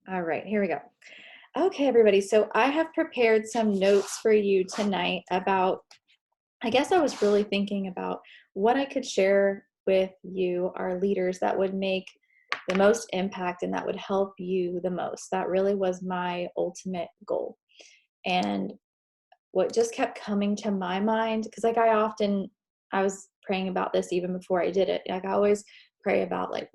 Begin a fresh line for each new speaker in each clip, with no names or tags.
All right, here we go. Okay, everybody. So I have prepared some notes for you tonight about, I guess I was really thinking about what I could share with you, our leaders, that would make the most impact and that would help you the most. That really was my ultimate goal. And what just kept coming to my mind, because I was praying about this even before I did it. Like I always pray about like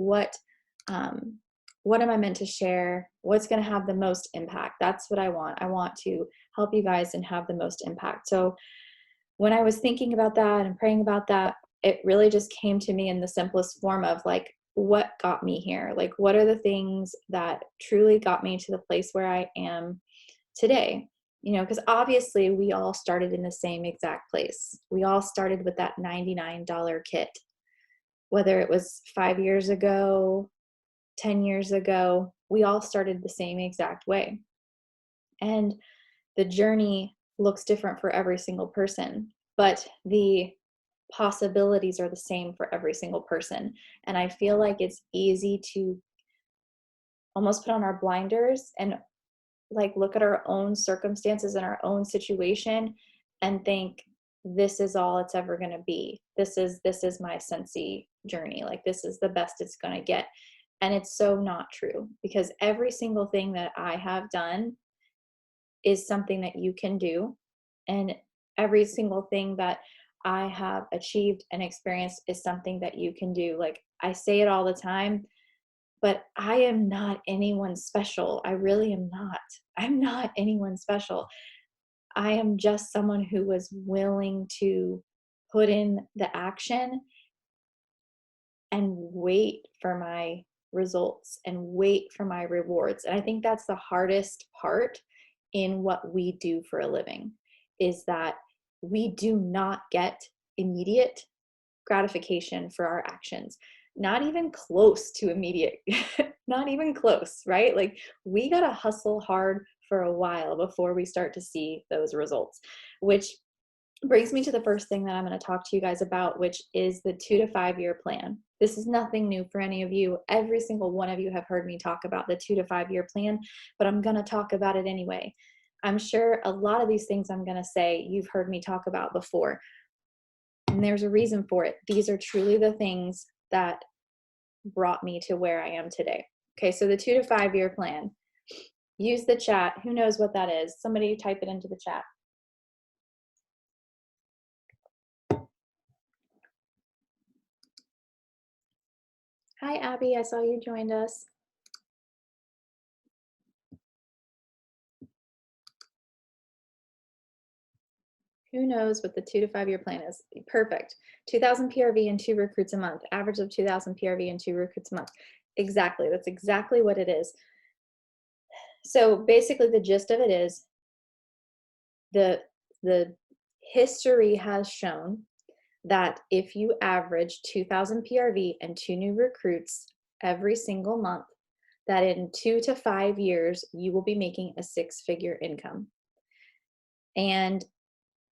um, what am I meant to share? What's going to have the most impact? That's what I want. I want to help you guys and have the most impact. So when I was thinking about that and praying about that, it really just came to me in the simplest form of like, what got me here? Like, what are the things that truly got me to the place where I am today? Because obviously we all started in the same exact place. We all started with that $99 kit, whether it was 5 years ago, 10 years ago, we all started the same exact way. And the journey looks different for every single person, but the possibilities are the same for every single person. And I feel like it's easy to almost put on our blinders and like look at our own circumstances and our own situation and think this is all it's ever going to be. This is my Scentsy journey. Like this is the best it's going to get. And it's so not true, because every single thing that I have done is something that you can do. And every single thing that I have achieved and experienced is something that you can do. Like I say it all the time, but I am not anyone special. I really am not. I'm not anyone special. I am just someone who was willing to put in the action and wait for my results and wait for my rewards. And I think that's the hardest part in what we do for a living, is that we do not get immediate gratification for our actions. Not even close to immediate, not even close, right? Like we got to hustle hard for a while before we start to see those results, which brings me to the first thing that I'm going to talk to you guys about, which is the 2 to 5 year plan. This is nothing new for any of you. Every single one of you have heard me talk about the 2 to 5 year plan, but I'm going to talk about it anyway. I'm sure a lot of these things I'm going to say you've heard me talk about before, and there's a reason for it. These are truly the things that brought me to where I am today. Okay, so the 2 to 5 year plan. Use the chat. Who knows what that is? Somebody type it into the chat. Hi, Abby. I saw you joined us. Who knows what the 2 to 5 year plan is? Perfect. 2,000 PRV and 2 recruits a month. Average of 2,000 PRV and 2 recruits a month. Exactly. That's exactly what it is. So basically the gist of it is the history has shown that if you average 2,000 PRV and 2 new recruits every single month, that in 2 to 5 years, you will be making a 6-figure income. And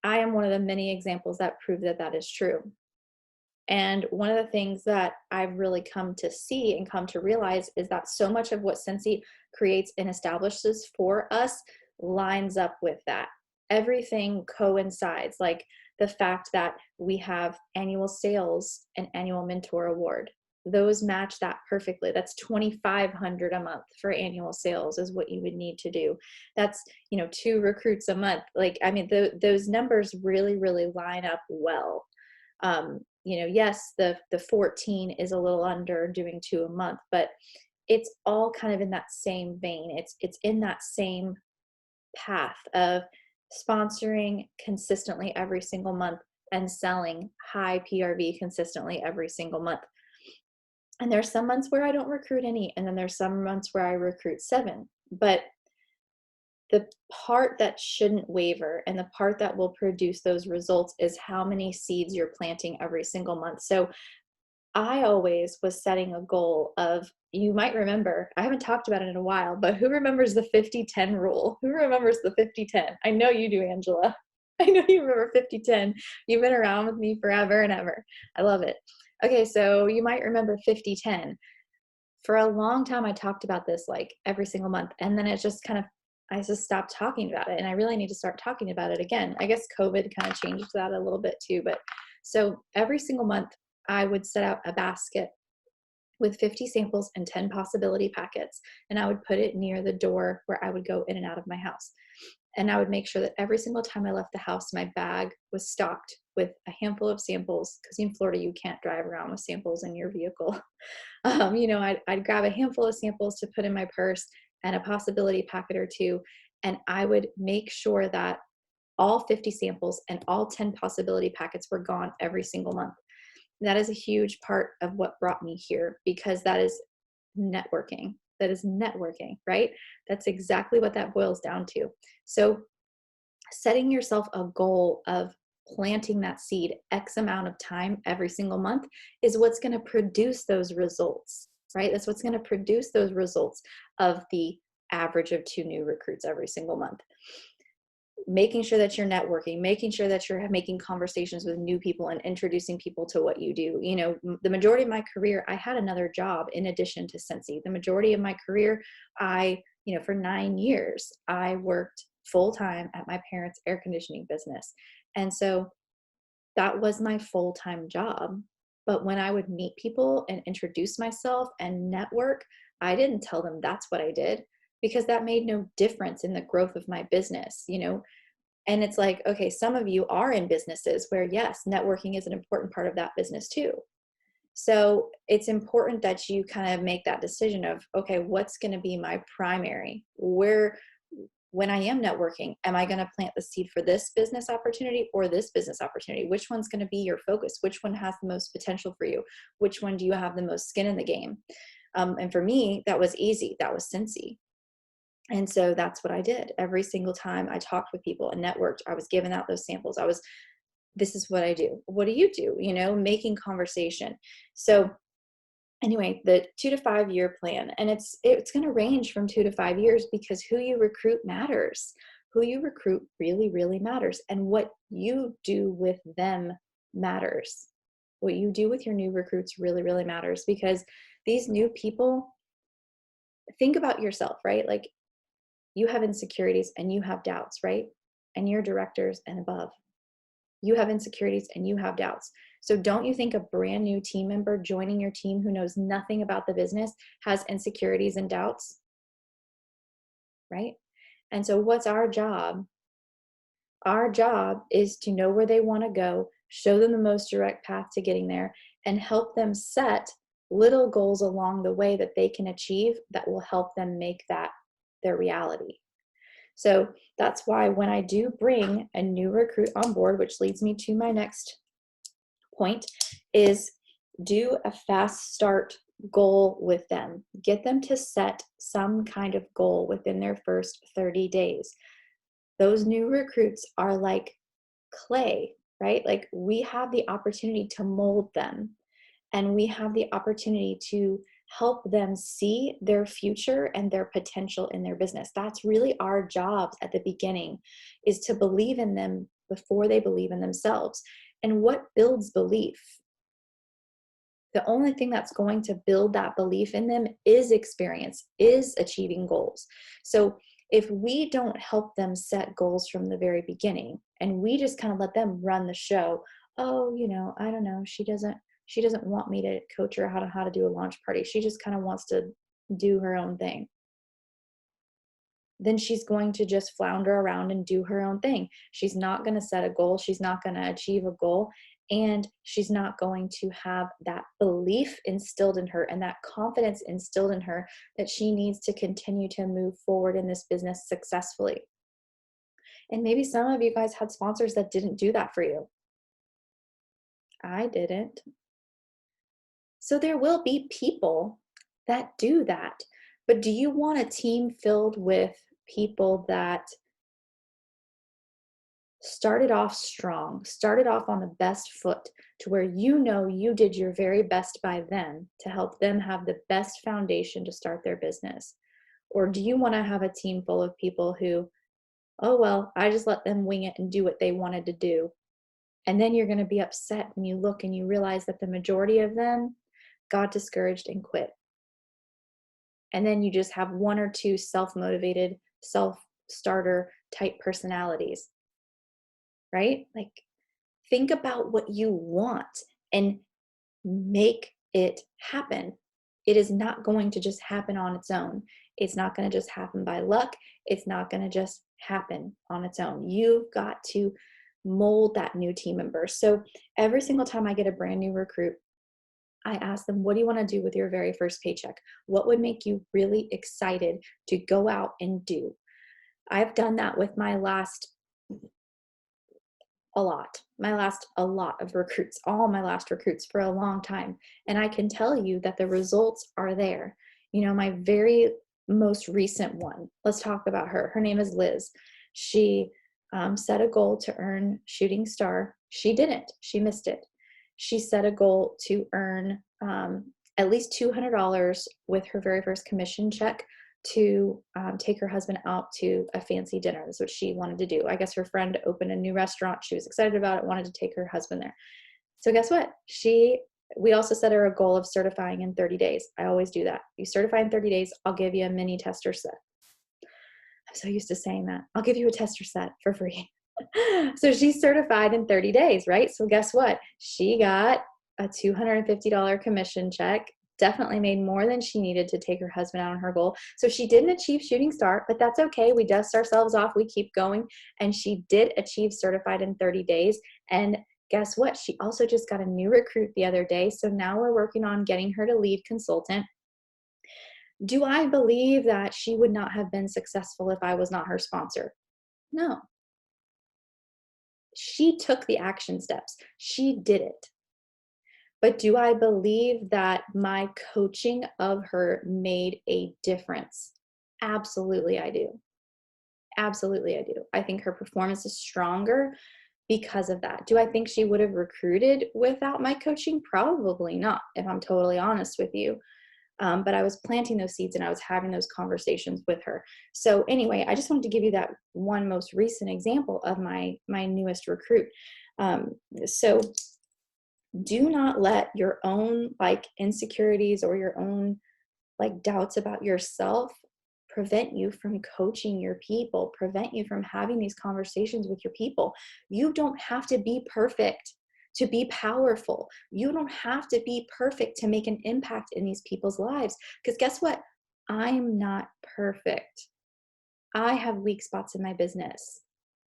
I am one of the many examples that prove that that is true. And one of the things that I've really come to see and come to realize is that so much of what Scentsy creates and establishes for us lines up with that. Everything coincides, like the fact that we have annual sales and annual mentor award. Those match that perfectly. That's $2,500 a month for annual sales is what you would need to do. That's, 2 recruits a month. Like, I mean, those numbers really, really line up well. Yes, the 14 is a little under doing 2 a month, but it's all kind of in that same vein. It's in that same path of sponsoring consistently every single month and selling high PRV consistently every single month. And there's some months where I don't recruit any, and then there's some months where I recruit 7. But the part that shouldn't waver and the part that will produce those results is how many seeds you're planting every single month. So I always was setting a goal of, you might remember, I haven't talked about it in a while, but who remembers the 50-10 rule? Who remembers the 50-10? I know you do, Angela. I know you remember 50-10. You've been around with me forever and ever. I love it. Okay, so you might remember 50-10. for a long time, I talked about this like every single month. And then it just kind of, I just stopped talking about it. And I really need to start talking about it again. I guess COVID kind of changed that a little bit too. But so every single month, I would set out a basket with 50 samples and 10 possibility packets. And I would put it near the door where I would go in and out of my house. And I would make sure that every single time I left the house, my bag was stocked with a handful of samples. Because in Florida, you can't drive around with samples in your vehicle. I'd grab a handful of samples to put in my purse and a possibility packet or two. And I would make sure that all 50 samples and all 10 possibility packets were gone every single month. That is a huge part of what brought me here, because that is networking. That is networking, right? That's exactly what that boils down to. So setting yourself a goal of planting that seed X amount of time every single month is what's going to produce those results, right? That's what's going to produce those results of the average of 2 new recruits every single month. Making sure that you're networking, making sure that you're making conversations with new people and introducing people to what you do. The majority of my career, I had another job in addition to Scentsy. The majority of my career, for 9 years, I worked full-time at my parents' air conditioning business. And so that was my full-time job. But when I would meet people and introduce myself and network, I didn't tell them that's what I did, because that made no difference in the growth of my business. And it's like, okay, some of you are in businesses where, yes, networking is an important part of that business too. So it's important that you kind of make that decision of, okay, what's going to be my primary? When I am networking, am I going to plant the seed for this business opportunity or this business opportunity? Which one's going to be your focus? Which one has the most potential for you? Which one do you have the most skin in the game? And for me, that was easy. That was Scentsy. And so that's what I did. Every single time I talked with people and networked, I was giving out those samples. This is what I do. What do you do? Making conversation. So anyway, the 2 to 5 year plan, and it's going to range from 2 to 5 years, because who you recruit matters. Who you recruit really, really matters. And what you do with them matters. What you do with your new recruits really, really matters, because these new people, think about yourself, right? Like, you have insecurities and you have doubts, right? And you're directors and above. You have insecurities and you have doubts. So don't you think a brand new team member joining your team who knows nothing about the business has insecurities and doubts, right? And so what's our job? Our job is to know where they want to go, show them the most direct path to getting there, and help them set little goals along the way that they can achieve that will help them make that their reality. So that's why when I do bring a new recruit on board, which leads me to my next point, is do a fast start goal with them. Get them to set some kind of goal within their first 30 days. Those new recruits are like clay, right? Like, we have the opportunity to mold them, and we have the opportunity to help them see their future and their potential in their business. That's really our jobs at the beginning, is to believe in them before they believe in themselves. And what builds belief? The only thing that's going to build that belief in them is experience, is achieving goals. So if we don't help them set goals from the very beginning, and we just kind of let them run the show, oh, I don't know, she doesn't want me to coach her how to do a launch party. She just kind of wants to do her own thing. Then she's going to just flounder around and do her own thing. She's not going to set a goal. She's not going to achieve a goal. And she's not going to have that belief instilled in her and that confidence instilled in her that she needs to continue to move forward in this business successfully. And maybe some of you guys had sponsors that didn't do that for you. I didn't. So there will be people that do that. But do you want a team filled with people that started off strong, started off on the best foot, to where you did your very best by them to help them have the best foundation to start their business? Or do you want to have a team full of people who, oh, well, I just let them wing it and do what they wanted to do? And then you're going to be upset when you look and you realize that the majority of them got discouraged and quit. And then you just have one or two self-motivated, self-starter type personalities, right? Like, think about what you want and make it happen. It is not going to just happen on its own. It's not going to just happen by luck. It's not going to just happen on its own. You've got to mold that new team member. So every single time I get a brand new recruit, I ask them, what do you want to do with your very first paycheck? What would make you really excited to go out and do? I've done that with my last a lot of recruits, all my last recruits for a long time. And I can tell you that the results are there. You know, my very most recent one, let's talk about her. Her name is Liz. She set a goal to earn shooting star. She didn't, she missed it. She set a goal to earn at least $200 with her very first commission check to take her husband out to a fancy dinner. That's what she wanted to do. I guess her friend opened a new restaurant. She was excited about it, wanted to take her husband there. So guess what? We also set her a goal of certifying in 30 days. I always do that. You certify in 30 days, I'll give you a mini tester set. I'm so used to saying that. I'll give you a tester set for free. So she's certified in 30 days, right? So guess what? She got a $250 commission check, definitely made more than she needed to take her husband out on her goal. So she didn't achieve shooting star, but that's okay. We dust ourselves off, we keep going. And she did achieve certified in 30 days. And guess what? She also just got a new recruit the other day. So now we're working on getting her to lead consultant. Do I believe that she would not have been successful if I was not her sponsor? No. She took the action steps. She did it. But do I believe that my coaching of her made a difference? Absolutely, I do. Absolutely, I do. I think her performance is stronger because of that. Do I think she would have recruited without my coaching? Probably not, if I'm totally honest with you. But I was planting those seeds and I was having those conversations with her. So anyway, I just wanted to give you that one most recent example of my newest recruit. So do not let your own like insecurities or your own like doubts about yourself prevent you from coaching your people, prevent you from having these conversations with your people. You don't have to be perfect to be powerful. You don't have to be perfect to make an impact in these people's lives. Because guess what? I'm not perfect. I have weak spots in my business.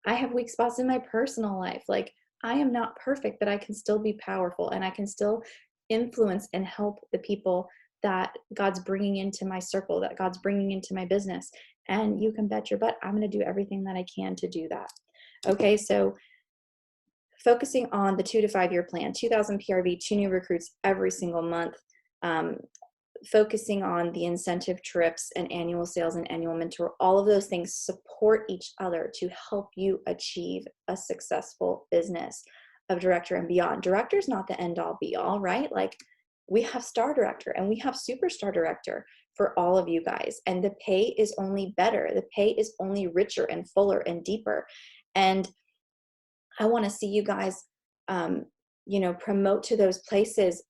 I have weak spots in my personal life. Like, I am not perfect, but I can still be powerful and I can still influence and help the people that God's bringing into my circle, that God's bringing into my business. And you can bet your butt I'm going to do everything that I can to do that. Okay, so focusing on the 2 to 5 year plan, 2,000 PRV, 2 new recruits every single month, focusing on the incentive trips and annual sales and annual mentor, all of those things support each other to help you achieve a successful business of director and beyond. Director is not the end all be all, right? Like, we have star director and we have superstar director for all of you guys. And the pay is only better. The pay is only richer and fuller and deeper. And I want to see you guys, promote to those places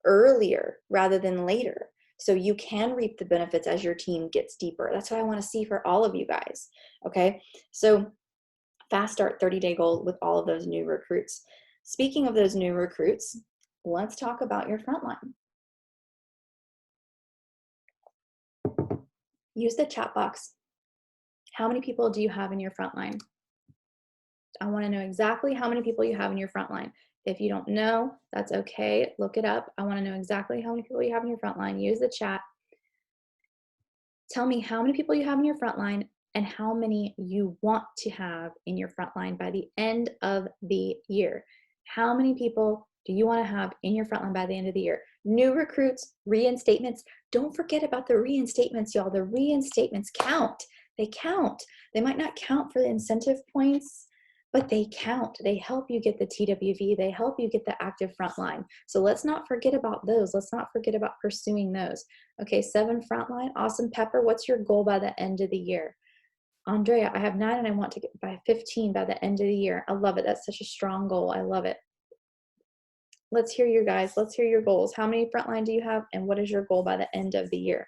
earlier rather than later, so you can reap the benefits as your team gets deeper. That's what I want to see for all of you guys. Okay, so fast start 30-day goal with all of those new recruits. Speaking of those new recruits, let's talk about your frontline. Use the chat box. How many people do you have in your frontline? I want to know exactly how many people you have in your frontline. If you don't know, that's okay. Look it up. I want to know exactly how many people you have in your frontline. Use the chat. Tell me how many people you have in your frontline and how many you want to have in your frontline by the end of the year. How many people do you want to have in your frontline by the end of the year? New recruits, reinstatements. Don't forget about the reinstatements, y'all. The reinstatements count. They count. They might not count for the incentive points, but they count. They help you get the TWV. They help you get the active frontline. So let's not forget about those. Let's not forget about pursuing those. Okay, 7 frontline. Awesome. Pepper, what's your goal by the end of the year? Andrea, I have 9 and I want to get by 15 by the end of the year. I love it. That's such a strong goal. I love it. Let's hear you guys. Let's hear your goals. How many frontline do you have? And what is your goal by the end of the year?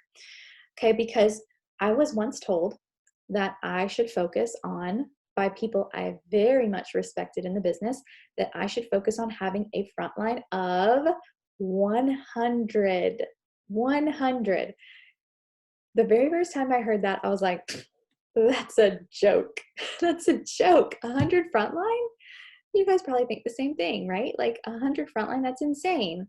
Okay, because I was once told that I should focus on, by people I very much respected in the business, that I should focus on having a frontline of 100. 100. The very first time I heard that, I was like, that's a joke. That's a joke. 100 frontline? You guys probably think the same thing, right? Like 100 frontline, that's insane.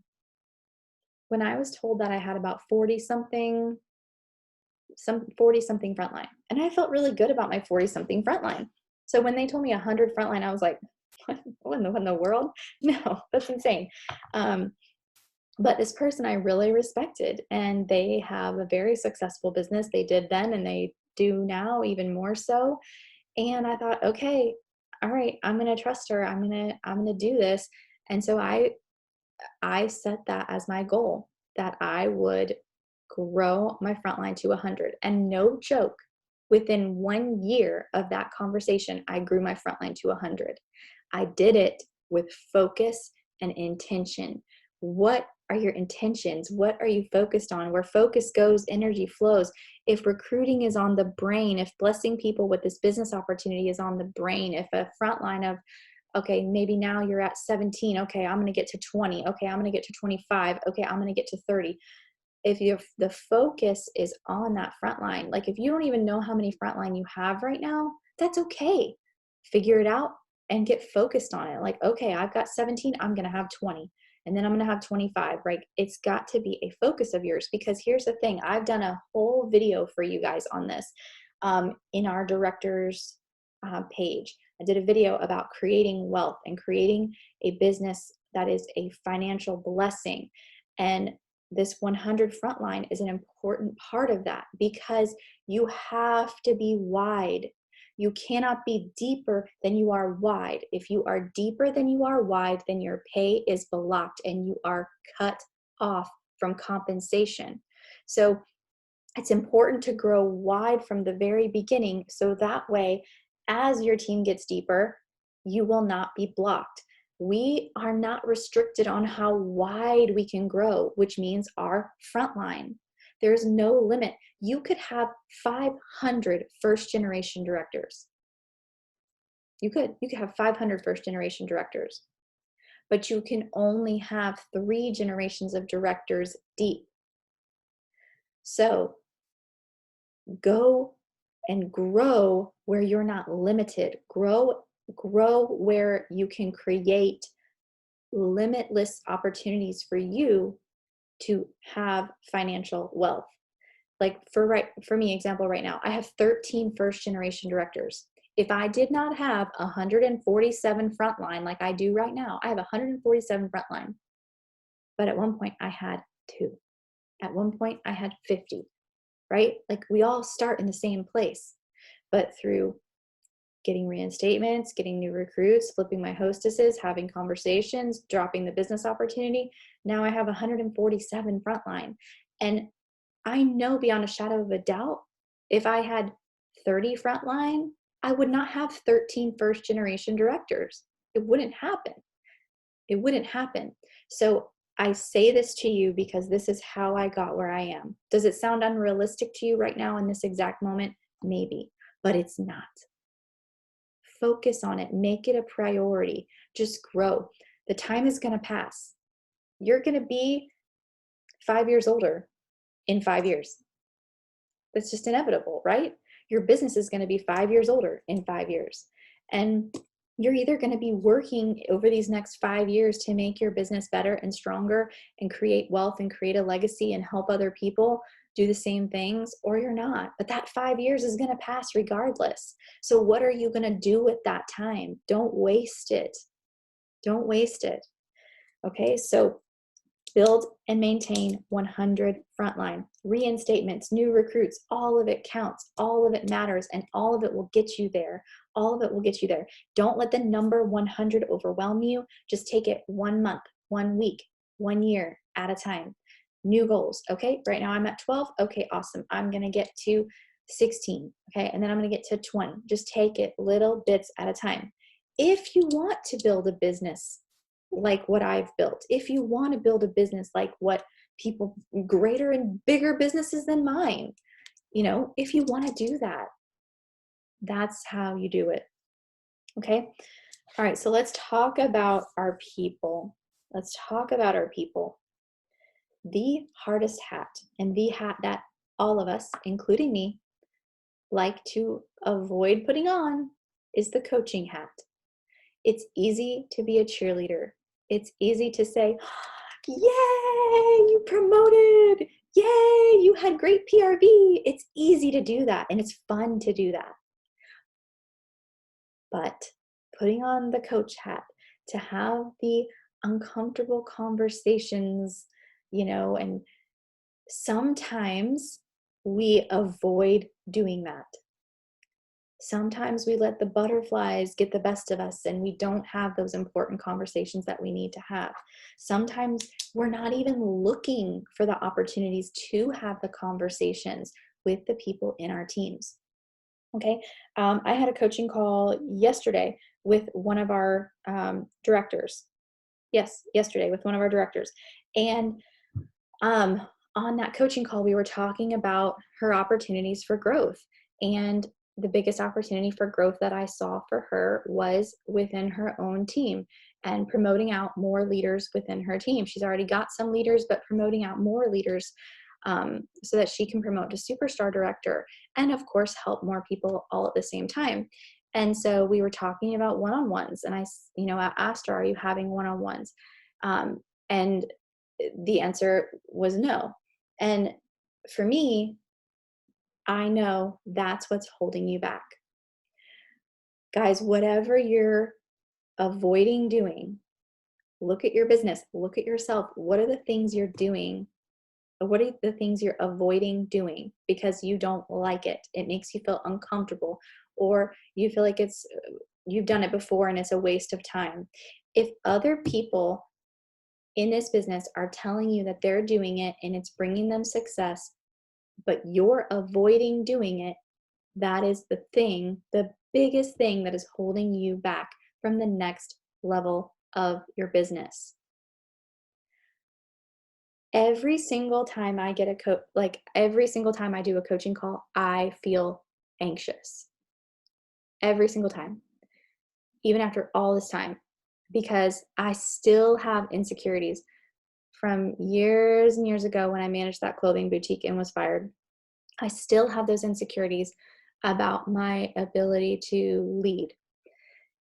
When I was told that I had about 40 something, 40 something frontline, and I felt really good about my 40 something frontline. So when they told me 100 frontline, I was like, what in the world? No, that's insane. But this person I really respected, and they have a very successful business. They did then, and they do now, even more so. And I thought, okay, all right, I'm gonna trust her. I'm gonna do this. And so I set that as my goal, that I would grow my frontline to 100. And no joke, within 1 year of that conversation, I grew my frontline to 100. I did it with focus and intention. What are your intentions? What are you focused on? Where focus goes, energy flows. If recruiting is on the brain, if blessing people with this business opportunity is on the brain, if a frontline of, okay, maybe now you're at 17. Okay, I'm going to get to 20. Okay, I'm going to get to 25. Okay, I'm going to get to 30. If the focus is on that front line, like if you don't even know how many frontline you have right now, that's okay. Figure it out and get focused on it. Like, okay, I've got 17, I'm going to have 20. And then I'm going to have 25, right? It's got to be a focus of yours, because here's the thing. I've done a whole video for you guys on this in our director's page. I did a video about creating wealth and creating a business that is a financial blessing. And this 100 frontline is an important part of that, because you have to be wide. You cannot be deeper than you are wide. If you are deeper than you are wide, then your pay is blocked and you are cut off from compensation. So it's important to grow wide from the very beginning, so that way, as your team gets deeper, you will not be blocked. We are not restricted on how wide we can grow, which means our frontline. There's no limit. You could have 500 first generation directors. You could have 500 first generation directors, but you can only have 3 generations of directors deep. So go and grow where you're not limited. Grow where you can create limitless opportunities for you to have financial wealth. Like for me, example right now, I have 13 first generation directors. If I did not have 147 frontline like I do right now, I have 147 frontline. But at one point I had 2. At one point I had 50, right? Like we all start in the same place, but through getting reinstatements, getting new recruits, flipping my hostesses, having conversations, dropping the business opportunity, now I have 147 frontline. And I know beyond a shadow of a doubt, if I had 30 frontline, I would not have 13 first generation directors. It wouldn't happen. It wouldn't happen. So I say this to you because this is how I got where I am. Does it sound unrealistic to you right now in this exact moment? Maybe, but it's not. Focus on it. Make it a priority. Just grow. The time is going to pass. You're going to be 5 years older in 5 years. That's just inevitable, right? Your business is going to be 5 years older in 5 years. And you're either going to be working over these next 5 years to make your business better and stronger and create wealth and create a legacy and help other people do the same things, or you're not. But that 5 years is going to pass regardless. So what are you going to do with that time? Don't waste it. Don't waste it. Okay, so build and maintain 100 frontline. Reinstatements, new recruits, all of it counts. All of it matters, and all of it will get you there. All of it will get you there. Don't let the number 100 overwhelm you. Just take it 1 month, 1 week, 1 year at a time. New goals. Okay, right now I'm at 12. Okay, awesome. I'm going to get to 16. Okay, and then I'm going to get to 20. Just take it little bits at a time. If you want to build a business like what I've built, if you want to build a business like what people, greater and bigger businesses than mine, if you want to do that, that's how you do it. Okay. All right. So let's talk about our people. Let's talk about our people. The hardest hat, and the hat that all of us, including me, like to avoid putting on, is the coaching hat. It's easy to be a cheerleader. It's easy to say, yay, you promoted. Yay, you had great PRV. It's easy to do that, and it's fun to do that. But putting on the coach hat, to have the uncomfortable conversations, and sometimes we avoid doing that. Sometimes we let the butterflies get the best of us and we don't have those important conversations that we need to have. Sometimes we're not even looking for the opportunities to have the conversations with the people in our teams. Okay. I had a coaching call yesterday with one of our directors. Yes, yesterday with one of our directors. And on that coaching call, we were talking about her opportunities for growth. And the biggest opportunity for growth that I saw for her was within her own team and promoting out more leaders within her team. She's already got some leaders, but promoting out more leaders so that she can promote to superstar director and, of course, help more people all at the same time. And so we were talking about one-on-ones, and I asked her, "Are you having one-on-ones?" And the answer was no. And for me, I know that's what's holding you back. Guys, whatever you're avoiding doing, look at your business, look at yourself. What are the things you're doing? What are the things you're avoiding doing because you don't like it? It makes you feel uncomfortable, or you feel like you've done it before and it's a waste of time. If other people in this business are telling you that they're doing it and it's bringing them success, but you're avoiding doing it, that is the thing, the biggest thing that is holding you back from the next level of your business. Every single time I get every single time I do a coaching call, I feel anxious. Every single time, even after all this time, because I still have insecurities from years and years ago when I managed that clothing boutique and was fired. I still have those insecurities about my ability to lead,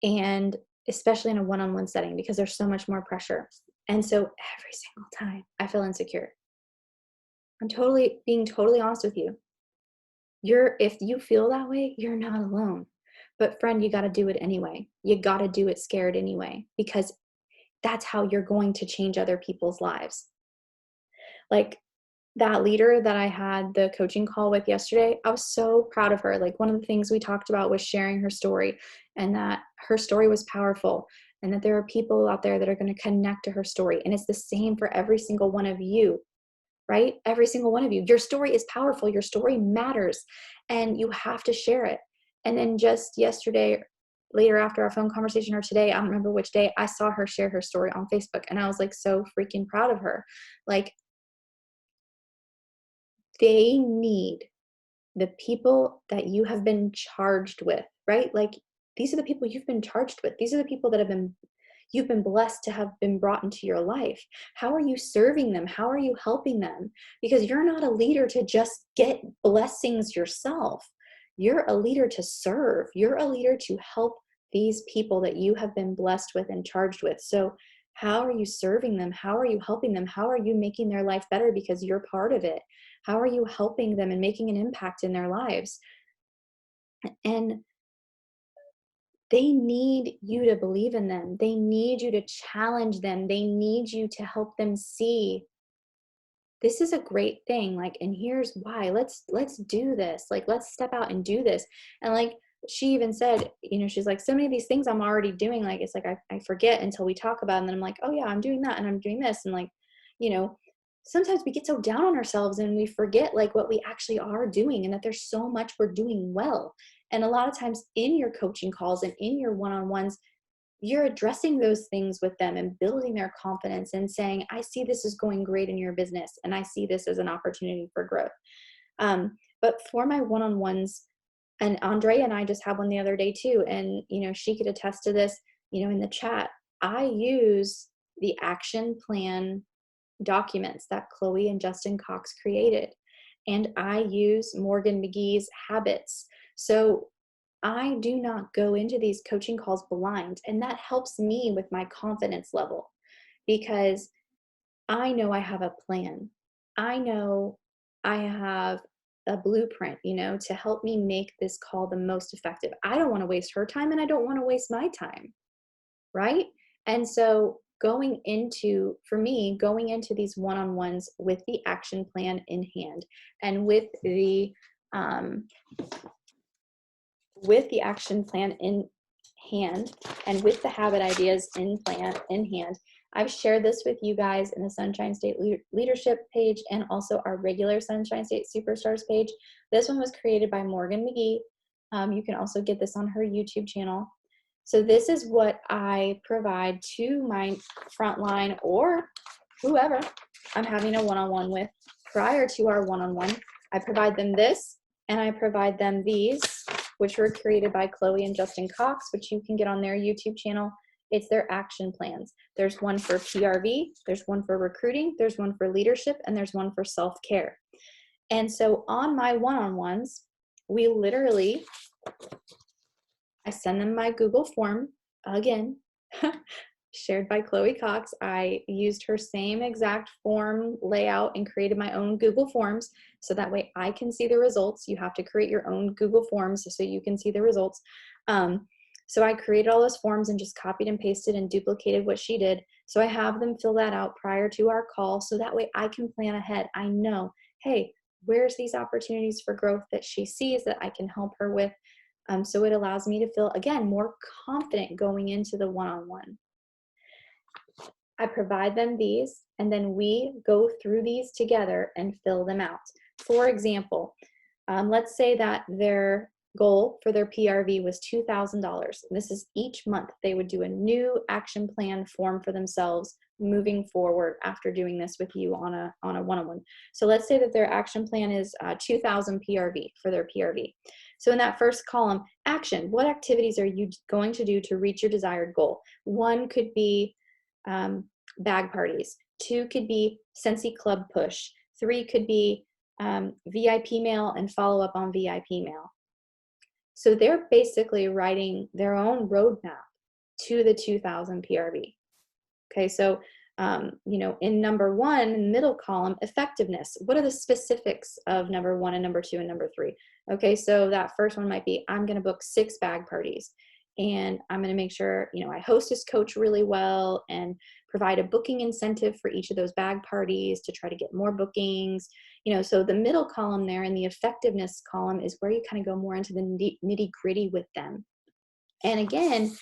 and especially in a one-on-one setting because there's so much more pressure. And so every single time I feel insecure. I'm being totally honest with you. If you feel that way, you're not alone. But friend, you got to do it anyway. You got to do it scared anyway, because that's how you're going to change other people's lives. Like that leader that I had the coaching call with yesterday, I was so proud of her. Like, one of the things we talked about was sharing her story, and that her story was powerful, and that there are people out there that are going to connect to her story. And it's the same for every single one of you, right? Every single one of you. Your story is powerful. Your story matters, and you have to share it. And then just yesterday, later after our phone conversation, or today, I don't remember which day, I saw her share her story on Facebook, and I was like so freaking proud of her. Like, they need the people that you have been charged with, right? Like, these are the people you've been charged with. These are the people that you've been blessed to have been brought into your life. How are you serving them? How are you helping them? Because you're not a leader to just get blessings yourself. You're a leader to serve. You're a leader to help these people that you have been blessed with and charged with. So how are you serving them? How are you helping them? How are you making their life better because you're part of it? How are you helping them and making an impact in their lives? And they need you to believe in them. They need you to challenge them. They need you to help them see this is a great thing. Like, and here's why. Let's do this. Like, let's step out and do this. And like she even said, she's like, so many of these things I'm already doing. Like, it's like I forget until we talk about it. And then I'm like, oh yeah, I'm doing that and I'm doing this. And like, sometimes we get so down on ourselves and we forget like what we actually are doing, and that there's so much we're doing well. And a lot of times in your coaching calls and in your one-on-ones, you're addressing those things with them and building their confidence and saying, I see this is going great in your business, and I see this as an opportunity for growth. But for my one-on-ones, and Andrea and I just had one the other day too, and she could attest to this, in the chat, I use the action plan documents that Chloe and Justin Cox created, and I use Morgan McGee's habits. So I do not go into these coaching calls blind, and that helps me with my confidence level because I know I have a plan. I know I have a blueprint, to help me make this call the most effective. I don't want to waste her time, and I don't want to waste my time, right? And so for me, going into these one-on-ones with the action plan in hand and with the action plan in hand and with the habit ideas in hand, I've shared this with you guys in the Sunshine State Leadership page and also our regular Sunshine State Superstars page. This one was created by Morgan McGee. You can also get this on her YouTube channel. So this is what I provide to my frontline or whoever I'm having a one-on-one with prior to our one-on-one. I provide them this, and I provide them these, which were created by Chloe and Justin Cox, which you can get on their YouTube channel. It's their action plans. There's one for PRV, there's one for recruiting, there's one for leadership, and there's one for self-care. And so on my one-on-ones, I send them my Google form, again, shared by Chloe Cox. I used her same exact form layout and created my own Google Forms so that way I can see the results. You have to create your own Google Forms so you can see the results. So I created all those forms and just copied and pasted and duplicated what she did. So I have them fill that out prior to our call so that way I can plan ahead. I know, hey, where's these opportunities for growth that she sees that I can help her with? So it allows me to feel, again, more confident going into the one-on-one. I provide them these, and then we go through these together and fill them out. For example, let's say that their goal for their PRV was $2,000. This is each month they would do a new action plan form for themselves moving forward after doing this with you on a one-on-one. So let's say that their action plan is 2,000 PRV for their PRV. So in that first column, action, what activities are you going to do to reach your desired goal? One could be bag parties. Two could be Sensi Club push. Three could be VIP mail and follow up on VIP mail. So they're basically writing their own roadmap to the 2,000 PRV. Okay, so in number one, in the middle column, effectiveness. What are the specifics of number one and number two and number three? Okay, so that first one might be, I'm going to book 6 bag parties, and I'm going to make sure, I hostess coach really well and provide a booking incentive for each of those bag parties to try to get more bookings. So the middle column there in the effectiveness column is where you kind of go more into the nitty gritty with them. And again,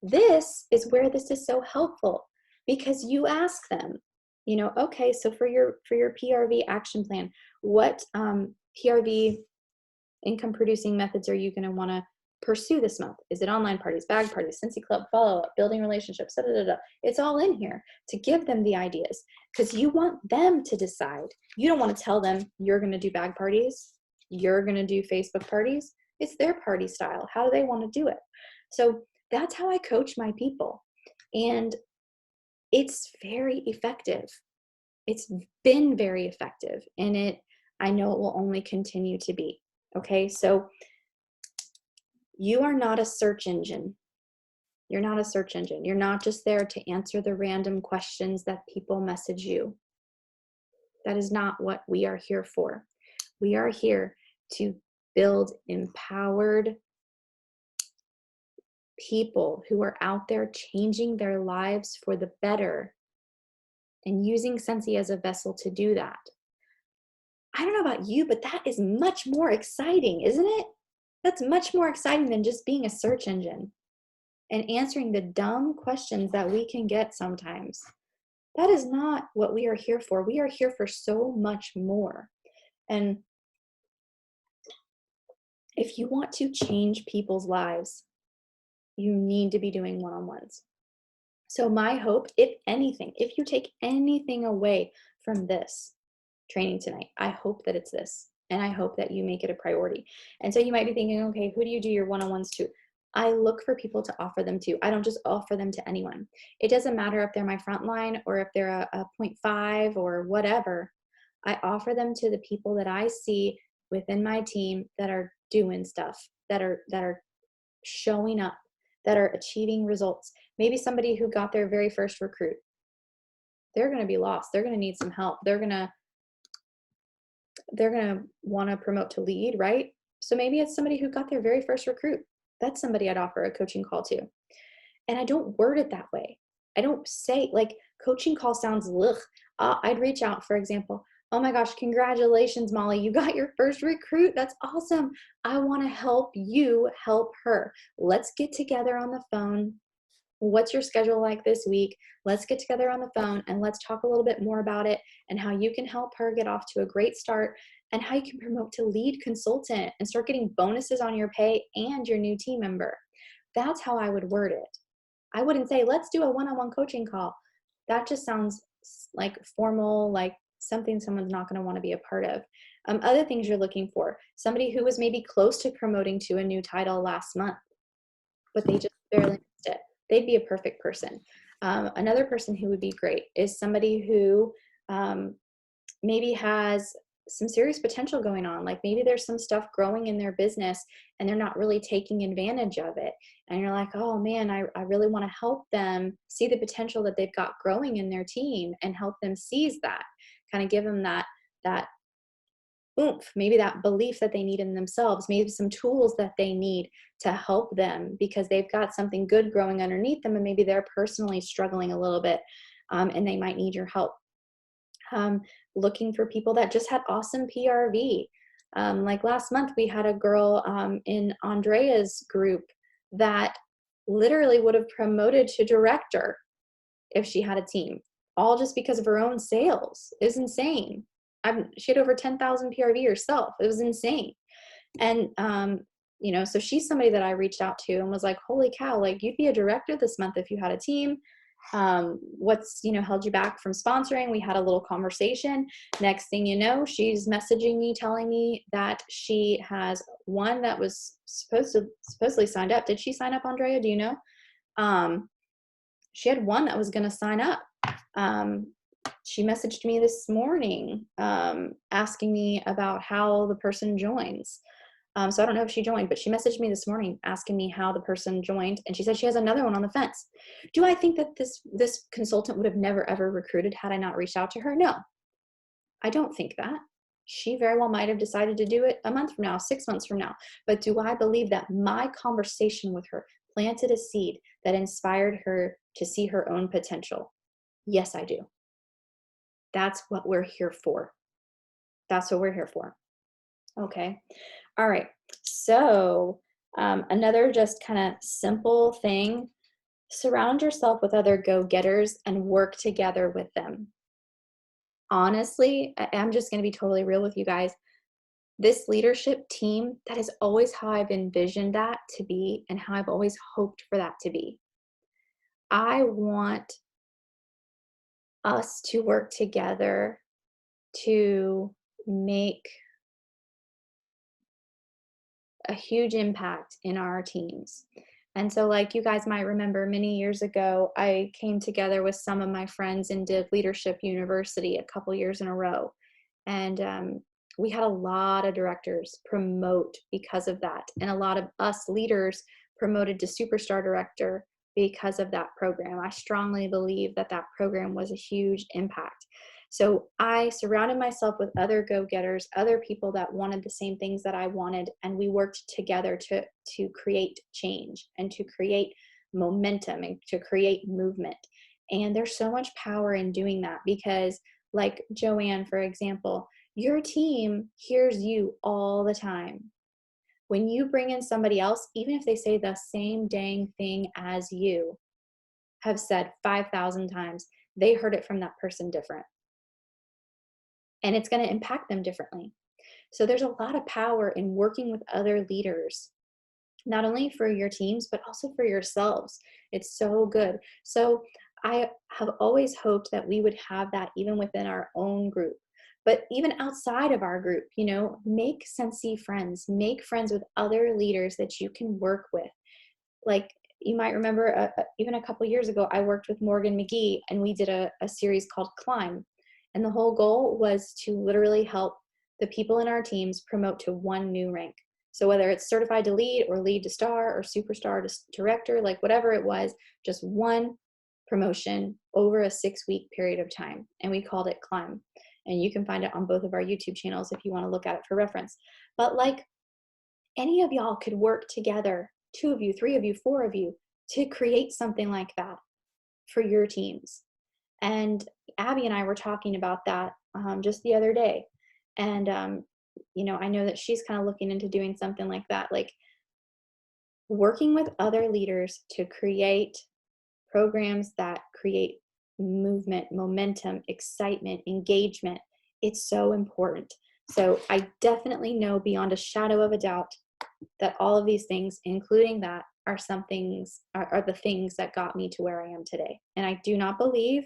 this is where this is so helpful because you ask them, okay, so for your PRV action plan, what PRV income producing methods are you going to want to pursue this month? Is it online parties, bag parties, Cincy Club, follow-up, building relationships, da, da, da, da. It's all in here to give them the ideas because you want them to decide. You don't want to tell them you're going to do bag parties, you're going to do Facebook parties. It's their party style. How do they want to do it? So that's how I coach my people. And it's very effective. It's been very effective. And I know it will only continue to be. Okay, so you are not a search engine. You're not a search engine. You're not just there to answer the random questions that people message you. That is not what we are here for. We are here to build empowered people who are out there changing their lives for the better and using Sensi as a vessel to do that. I don't know about you, but that is much more exciting, isn't it? That's much more exciting than just being a search engine and answering the dumb questions that we can get sometimes. That is not what we are here for. We are here for so much more. And if you want to change people's lives, You need to be doing one-on-ones. So my hope, if anything, if you take anything away from this training tonight, I hope that it's this. And I hope that you make it a priority. And so you might be thinking, okay, who do you do your one-on-ones to? I look for people to offer them to. I don't just offer them to anyone. It doesn't matter if they're my front line or if they're a 0.5 or whatever. I offer them to the people that I see within my team that are doing stuff, that are showing up, that are achieving results. Maybe somebody who got their very first recruit. They're going to be lost. They're going to need some help. They're going to want to promote to lead, right? So maybe it's somebody who got their very first recruit. That's somebody I'd offer a coaching call to. And I don't word it that way. I don't say, like, coaching call sounds ugh. I'd reach out, for example, oh my gosh, congratulations, Molly. You got your first recruit. That's awesome. I want to help you help her. Let's get together on the phone. What's your schedule like this week? Let's get together on the phone and let's talk a little bit more about it and how you can help her get off to a great start and how you can promote to lead consultant and start getting bonuses on your pay and your new team member. That's how I would word it. I wouldn't say, let's do a one-on-one coaching call. That just sounds like formal, like something someone's not going to want to be a part of. Other things you're looking for, somebody who was maybe close to promoting to a new title last month, but they just barely missed it. They'd be a perfect person. Another person who would be great is somebody who maybe has some serious potential going on. Like maybe there's some stuff growing in their business and they're not really taking advantage of it. And you're like, oh man, I really want to help them see the potential that they've got growing in their team and help them seize that, kind of give them that oomph, maybe that belief that they need in themselves, maybe some tools that they need to help them because they've got something good growing underneath them and maybe they're personally struggling a little bit, and they might need your help. Looking for people that just had awesome PRV. Like last month, we had a girl in Andrea's group that literally would have promoted to director if she had a team, all just because of her own sales. It was insane. She had over 10,000 PRV herself. It was insane. And, so she's somebody that I reached out to and was like, holy cow, like you'd be a director this month if you had a team. What's held you back from sponsoring? We had a little conversation. Next thing you know, she's messaging me telling me that she has one that was supposedly signed up. Did she sign up, Andrea? Do you know? She had one that was going to sign up. She messaged me this morning asking me about how the person joins. So I don't know if she joined, but she messaged me this morning asking me how the person joined. And she said she has another one on the fence. Do I think that this consultant would have never, ever recruited had I not reached out to her? No, I don't think that. She very well might have decided to do it a month from now, 6 months from now. But do I believe that my conversation with her planted a seed that inspired her to see her own potential? Yes, I do. That's what we're here for. That's what we're here for. Okay. All right. So another just kind of simple thing, surround yourself with other go-getters and work together with them. Honestly, I'm just going to be totally real with you guys. This leadership team, that is always how I've envisioned that to be and how I've always hoped for that to be. I want us to work together to make a huge impact in our teams. And so, like you guys might remember, many years ago, I came together with some of my friends and did Leadership University a couple years in a row. And we had a lot of directors promote because of that. And a lot of us leaders promoted to superstar director because of that program. I strongly believe that that program was a huge impact. So I surrounded myself with other go-getters, other people that wanted the same things that I wanted, and we worked together to create change and to create momentum and to create movement. And there's so much power in doing that because, like Joanne, for example, your team hears you all the time. When you bring in somebody else, even if they say the same dang thing as you have said 5,000 times, they heard it from that person different. And it's going to impact them differently. So there's a lot of power in working with other leaders not only for your teams, but also for yourselves. It's so good. So I have always hoped that we would have that even within our own group. But even outside of our group, make Sensei friends, make friends with other leaders that you can work with. Like, you might remember even a couple years ago, I worked with Morgan McGee and we did a series called Climb. And the whole goal was to literally help the people in our teams promote to one new rank. So whether it's certified to lead or lead to star or superstar to director, like whatever it was, just one promotion over a 6-week period of time. And we called it Climb. And you can find it on both of our YouTube channels if you want to look at it for reference. But like, any of y'all could work together, 2 of you, 3 of you, 4 of you, to create something like that for your teams. And Abby and I were talking about that just the other day. And, I know that she's kind of looking into doing something like that, like working with other leaders to create programs that create movement, momentum, excitement, engagement. It's so important. So I definitely know beyond a shadow of a doubt that all of these things, including that, are the things that got me to where I am today. And I do not believe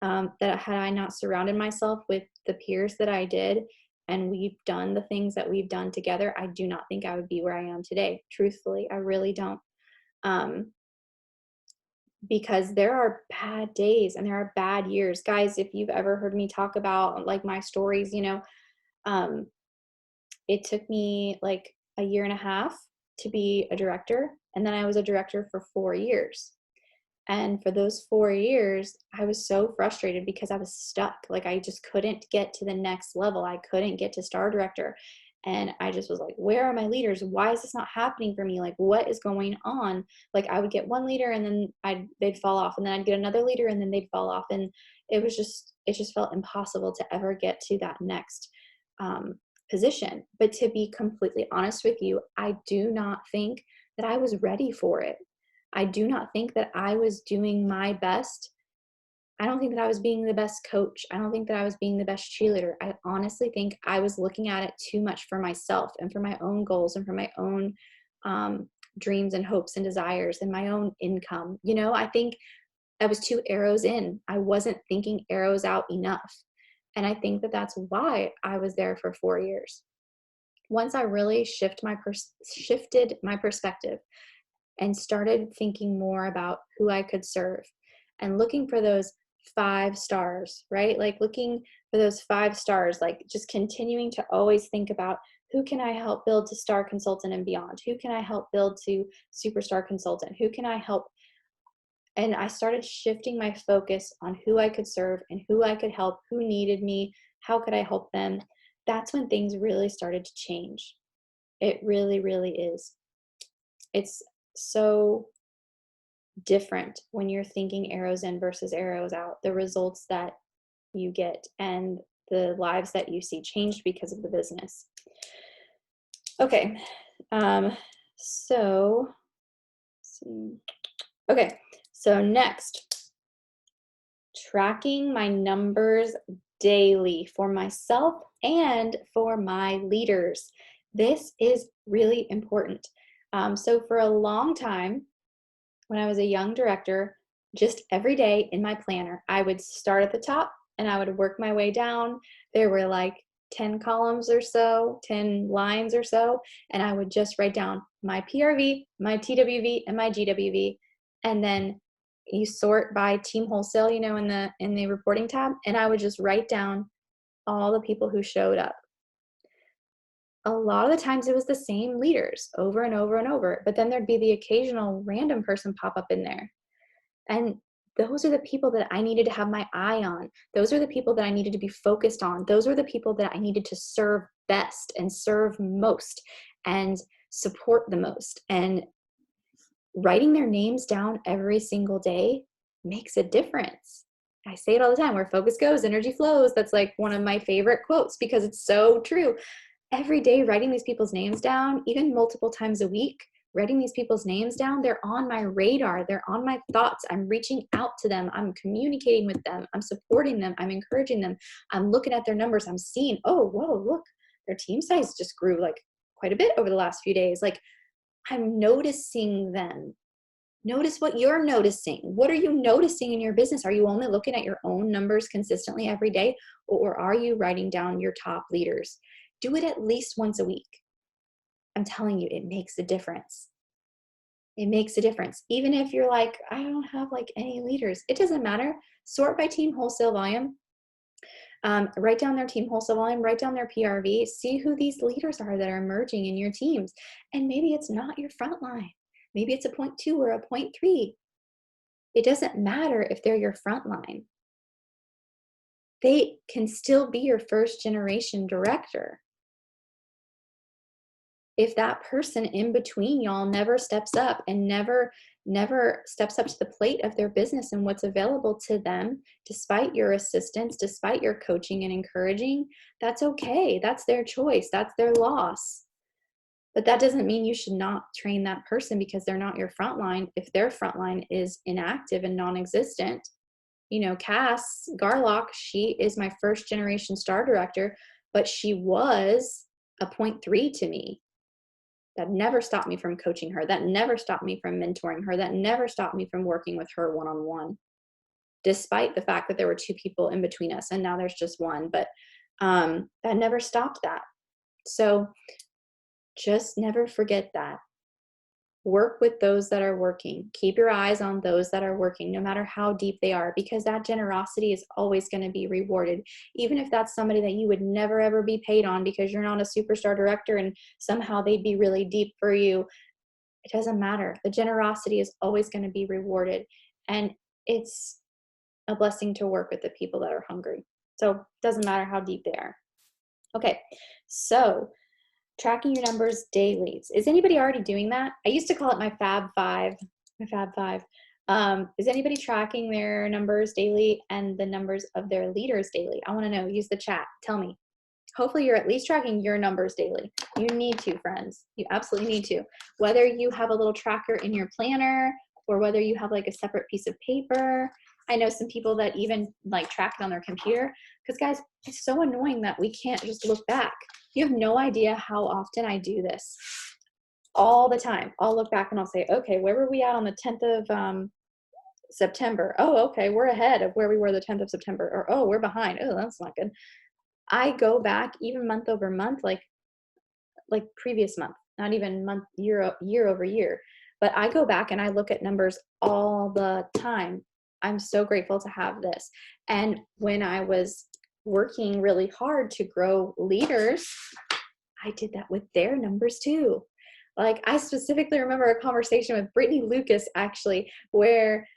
that had I not surrounded myself with the peers that I did, and we've done the things that we've done together, I do not think I would be where I am today. Truthfully, I really don't. Because there are bad days and there are bad years. Guys, if you've ever heard me talk about like my stories, it took me like a year and a half to be a director. And then I was a director for 4 years. And for those 4 years, I was so frustrated because I was stuck. Like, I just couldn't get to the next level. I couldn't get to star director. And I just was like, where are my leaders? Why is this not happening for me? Like, what is going on? Like, I would get one leader and then they'd fall off. And then I'd get another leader and then they'd fall off. And it just felt impossible to ever get to that next position. But to be completely honest with you, I do not think that I was ready for it. I do not think that I was doing my best. I don't think that I was being the best coach. I don't think that I was being the best cheerleader. I honestly think I was looking at it too much for myself and for my own goals and for my own dreams and hopes and desires and my own income. I think I was 2 arrows in. I wasn't thinking arrows out enough. And I think that that's why I was there for 4 years. Once I really shifted my perspective and started thinking more about who I could serve and looking for those 5 stars, right? Like looking for those 5 stars, like just continuing to always think about who can I help build to star consultant and beyond? Who can I help build to superstar consultant? Who can I help? And I started shifting my focus on who I could serve and who I could help, who needed me, how could I help them? That's when things really started to change. It really, really is. It's so different when you're thinking arrows in versus arrows out. The results that you get and the lives that you see changed because of the business. Okay. So let's see. Okay. So next, tracking my numbers daily for myself and for my leaders. This is really important. So for a long time, when I was a young director, just every day in my planner, I would start at the top and I would work my way down. There were like 10 columns or so, 10 lines or so, and I would just write down my PRV, my TWV, and my GWV. And then you sort by team wholesale, in the reporting tab, and I would just write down all the people who showed up. A lot of the times it was the same leaders over and over and over, but then there'd be the occasional random person pop up in there. And those are the people that I needed to have my eye on. Those are the people that I needed to be focused on. Those are the people that I needed to serve best and serve most and support the most. And writing their names down every single day makes a difference. I say it all the time, where focus goes, energy flows. That's like one of my favorite quotes because it's so true. Every day writing these people's names down, even multiple times a week, writing these people's names down, they're on my radar. They're on my thoughts. I'm reaching out to them. I'm communicating with them. I'm supporting them. I'm encouraging them. I'm looking at their numbers. I'm seeing, oh, whoa, look, their team size just grew like quite a bit over the last few days. Like, I'm noticing them. Notice what you're noticing. What are you noticing in your business? Are you only looking at your own numbers consistently every day, or are you writing down your top leaders? Do it at least once a week. I'm telling you, it makes a difference. It makes a difference. Even if you're like, I don't have like any leaders, it doesn't matter. Sort by team wholesale volume. Write down their team wholesale volume, write down their PRV, see who these leaders are that are emerging in your teams. And maybe it's not your front line. Maybe it's a 0.2 or a 0.3. It doesn't matter if they're your front line. They can still be your first generation director. If that person in between y'all never steps up and never steps up to the plate of their business and what's available to them, despite your assistance, despite your coaching and encouraging, that's okay. That's their choice. That's their loss. But that doesn't mean you should not train that person because they're not your front line. If their front line is inactive and non-existent, you know, Cass Garlock, she is my first generation star director, but she was a 0.3 to me. That never stopped me from coaching her. That never stopped me from mentoring her. That never stopped me from working with her one-on-one, despite the fact that there were two people in between us and now there's just one. But that never stopped that. So just never forget that. Work with those that are working. Keep your eyes on those that are working, no matter how deep they are, because that generosity is always going to be rewarded. Even if that's somebody that you would never, ever be paid on because you're not a superstar director and somehow they'd be really deep for you, it doesn't matter. The generosity is always going to be rewarded. And it's a blessing to work with the people that are hungry. So it doesn't matter how deep they are. Okay, so tracking your numbers daily. Is anybody already doing that? I used to call it my Fab Five. My Fab Five. Is anybody tracking their numbers daily and the numbers of their leaders daily? I want to know. Use the chat. Tell me. Hopefully you're at least tracking your numbers daily. You need to, friends. You absolutely need to. Whether you have a little tracker in your planner or whether you have like a separate piece of paper. I know some people that even like track it on their computer, because guys, it's so annoying that we can't just look back. You have no idea how often I do this. All the time. I'll look back and I'll say, okay, where were we at on the 10th of September? Oh, okay, we're ahead of where we were the 10th of September. Or, oh, we're behind. Oh, that's not good. I go back even month over month, like previous month, not even month, year over year. But I go back and I look at numbers all the time. I'm so grateful to have this. And when I was working really hard to grow leaders, I did that with their numbers too. Like I specifically remember a conversation with Brittany Lucas actually, where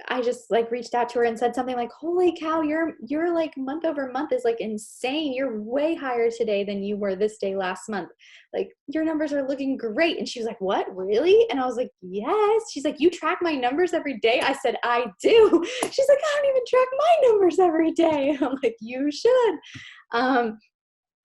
I just like reached out to her and said something like, holy cow, you're like month over month is like insane. You're way higher today than you were this day last month. Like your numbers are looking great. And she was like, what, really? And I was like, yes. She's like, you track my numbers every day? I said, I do. She's like, I don't even track my numbers every day. I'm like, you should.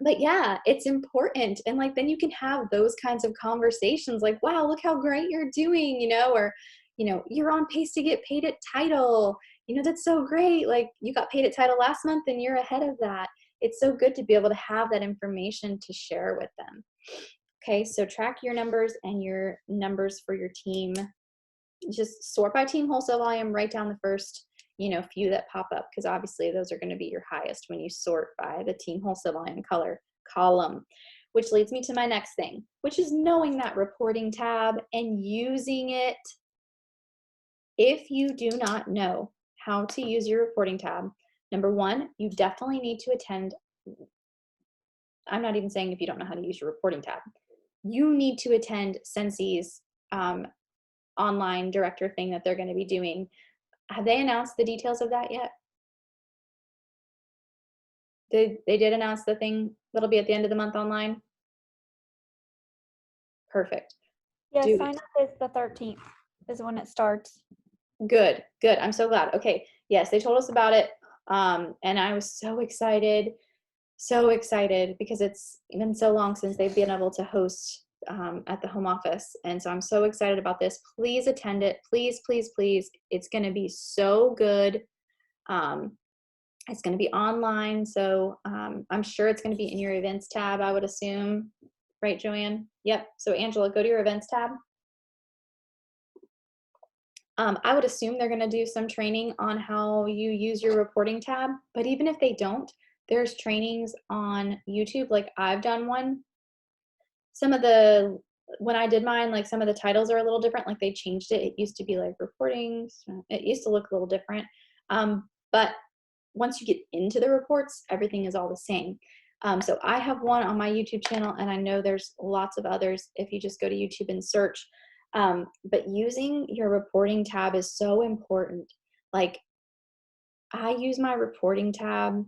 But yeah, it's important. And like, then you can have those kinds of conversations like, wow, look how great you're doing, you know, or, you know, you're on pace to get paid at Title. You know, that's so great. Like you got paid at Title last month and you're ahead of that. It's so good to be able to have that information to share with them. Okay, so track your numbers and your numbers for your team. Just sort by team wholesale volume, write down the first, you know, few that pop up, because obviously those are going to be your highest when you sort by the team wholesale volume color column. Which leads me to my next thing, which is knowing that reporting tab and using it. If you do not know how to use your reporting tab, number one, you definitely need to attend. I'm not even saying if you don't know how to use your reporting tab. You need to attend Sensi's online director thing that they're going to be doing. Have they announced the details of that yet? They did announce the thing that'll be at the end of the month online? Perfect.
Yeah, sign up is the 13th is when it starts.
Good. I'm so glad. Okay. Yes, they told us about it. And I was so excited because it's been so long since they've been able to host at the home office. And so I'm so excited about this. Please attend it. Please, please, please. It's going to be so good. It's going to be online. So I'm sure it's going to be in your events tab, I would assume. right, Joanne? Yep. So Angela, go to your events tab. I would assume they're going to do some training on how you use your reporting tab, but even if they don't, there's trainings on YouTube. Like I've done one. Some of the when I did mine, like some of the titles are a little different. Like they changed it. It used to be like reporting. It used to look a little different. But once you get into the reports, everything is all the same. So I have one on my YouTube channel, and I know there's lots of others if you just go to YouTube and search. But using your reporting tab is so important. Like I use my reporting tab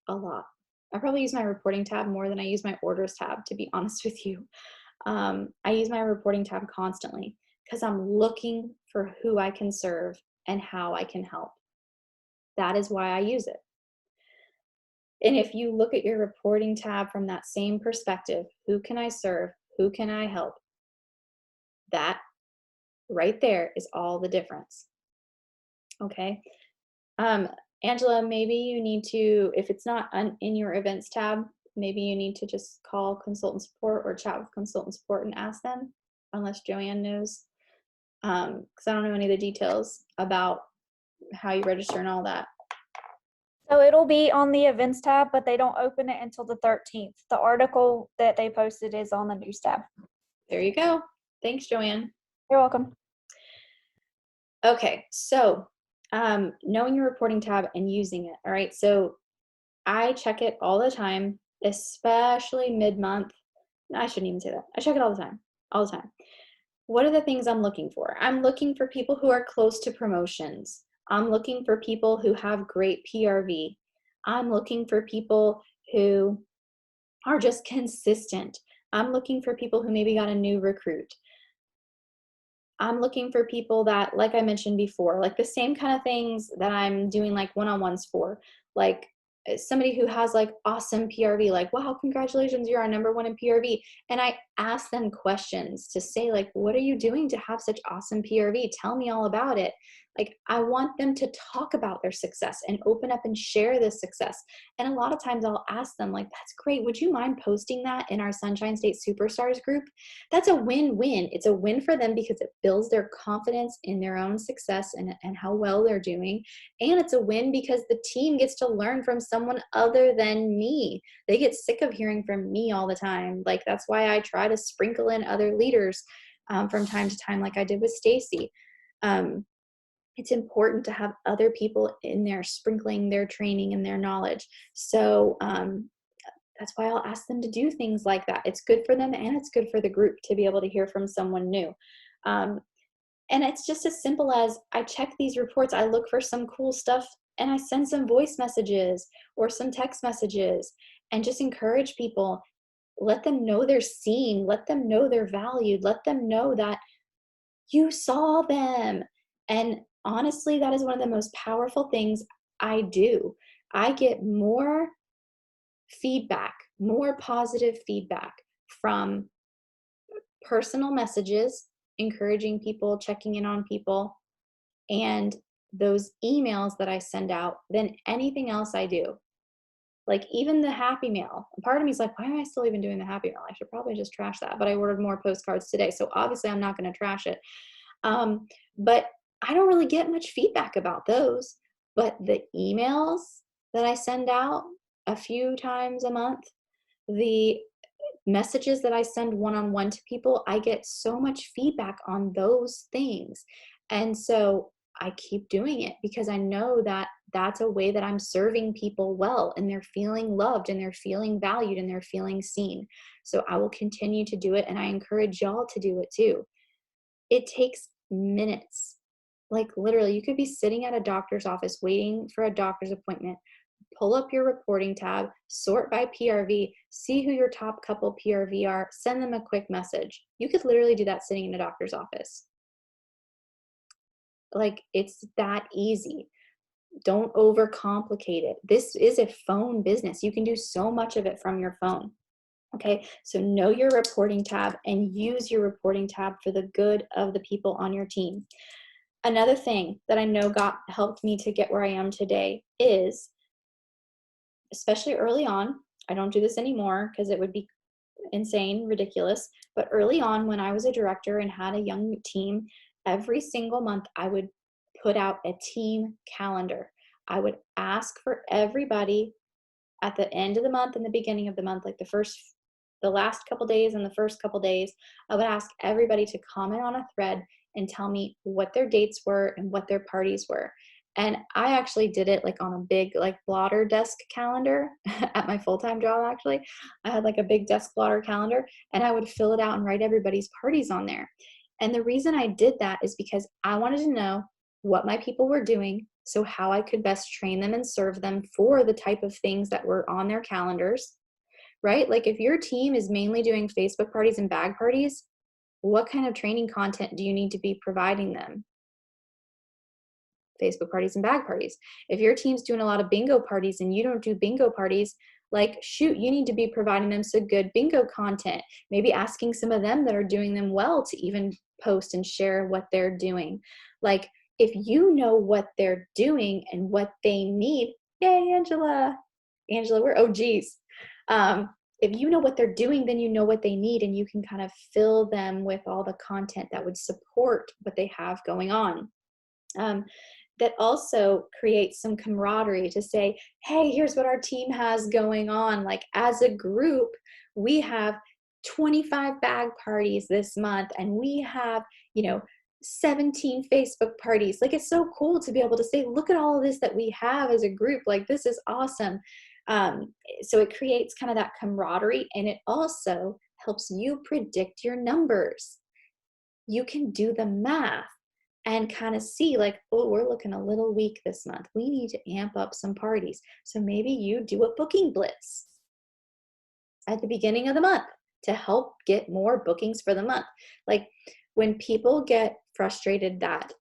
a lot. I probably use my reporting tab more than I use my orders tab, to be honest with you. I use my reporting tab constantly because I'm looking for who I can serve and how I can help. That is why I use it. And if you look at your reporting tab from that same perspective, who can I serve? Who can I help? That right there is all the difference. Okay. Um, Angela, maybe you need to, if it's not in your events tab, maybe you need to just call consultant support or chat with consultant support and ask them, unless Joanne knows. Because I don't know any of the details about how you register and all that.
So it'll be on the events tab, but they don't open it until the 13th. The article that they posted is on the news tab.
There you go. Thanks, Joanne.
You're welcome.
Okay, so knowing your reporting tab and using it. All right, so I check it all the time, especially mid-month. I shouldn't even say that. I check it all the time, all the time. What are the things I'm looking for? I'm looking for people who are close to promotions. I'm looking for people who have great PRV. I'm looking for people who are just consistent. I'm looking for people who maybe got a new recruit. I'm looking for people that, like I mentioned before, like the same kind of things that I'm doing like one-on-ones for, like somebody who has like awesome PRV, like, wow, congratulations, you're our #1 in PRV. And I ask them questions to say like, what are you doing to have such awesome PRV? Tell me all about it. Like I want them to talk about their success and open up and share this success. And a lot of times I'll ask them like, that's great. Would you mind posting that in our Sunshine State Superstars group? That's a win-win. It's a win for them because it builds their confidence in their own success and how well they're doing. And it's a win because the team gets to learn from someone other than me. They get sick of hearing from me all the time. Like that's why I try to sprinkle in other leaders from time to time, like I did with Stacy. It's important to have other people in there sprinkling their training and their knowledge. So that's why I'll ask them to do things like that. It's good for them and it's good for the group to be able to hear from someone new. And it's just as simple as I check these reports, I look for some cool stuff, and I send some voice messages or some text messages and just encourage people. Let them know they're seen. Let them know they're valued. Let them know that you saw them. And honestly, that is one of the most powerful things I do. I get more feedback, more positive feedback from personal messages, encouraging people, checking in on people, and those emails that I send out than anything else I do. Like even the happy mail. Part of me is like, why am I still even doing the happy mail? I should probably just trash that. But I ordered more postcards today. So obviously I'm not going to trash it. But I don't really get much feedback about those. But the emails that I send out a few times a month, the messages that I send one-on-one to people, I get so much feedback on those things. And so I keep doing it because I know that that's a way that I'm serving people well, and they're feeling loved and they're feeling valued and they're feeling seen. So I will continue to do it, and I encourage y'all to do it too. It takes minutes. Like literally, you could be sitting at a doctor's office waiting for a doctor's appointment. Pull up your reporting tab, sort by PRV, see who your top couple PRV are, send them a quick message. You could literally do that sitting in a doctor's office. Like it's that easy. Don't overcomplicate it. This is a phone business. You can do so much of it from your phone. Okay, so know your reporting tab and use your reporting tab for the good of the people on your team. Another thing that I know helped me to get where I am today is, especially early on, I don't do this anymore because it would be insane, ridiculous. But early on, when I was a director and had a young team, every single month I would put out a team calendar. I would ask for everybody at the end of the month and the beginning of the month, like the last couple days and the first couple days, I would ask everybody to comment on a thread and tell me what their dates were and what their parties were. And I actually did it like on a big like blotter desk calendar at my full-time job. Actually, I had like a big desk blotter calendar, and I would fill it out and write everybody's parties on there. And the reason I did that is because I wanted to know what my people were doing, so how I could best train them and serve them for the type of things that were on their calendars, right? Like if your team is mainly doing Facebook parties and bag parties, what kind of training content do you need to be providing them? Facebook parties and bag parties. If your team's doing a lot of bingo parties and you don't do bingo parties, like shoot, you need to be providing them some good bingo content, maybe asking some of them that are doing them well to even post and share what they're doing. Like if you know what they're doing and what they need, yay, Angela, we're OGs. If you know what they're doing, then you know what they need, and you can kind of fill them with all the content that would support what they have going on. That also creates some camaraderie to say, hey, here's what our team has going on. Like as a group, we have 25 bag parties this month, and we have, 17 Facebook parties. Like it's so cool to be able to say, look at all of this that we have as a group. Like this is awesome. So it creates kind of that camaraderie, and it also helps you predict your numbers. You can do the math and kind of see like, oh, we're looking a little weak this month. We need to amp up some parties. So maybe you do a booking blitz at the beginning of the month to help get more bookings for the month. Like when people get frustrated that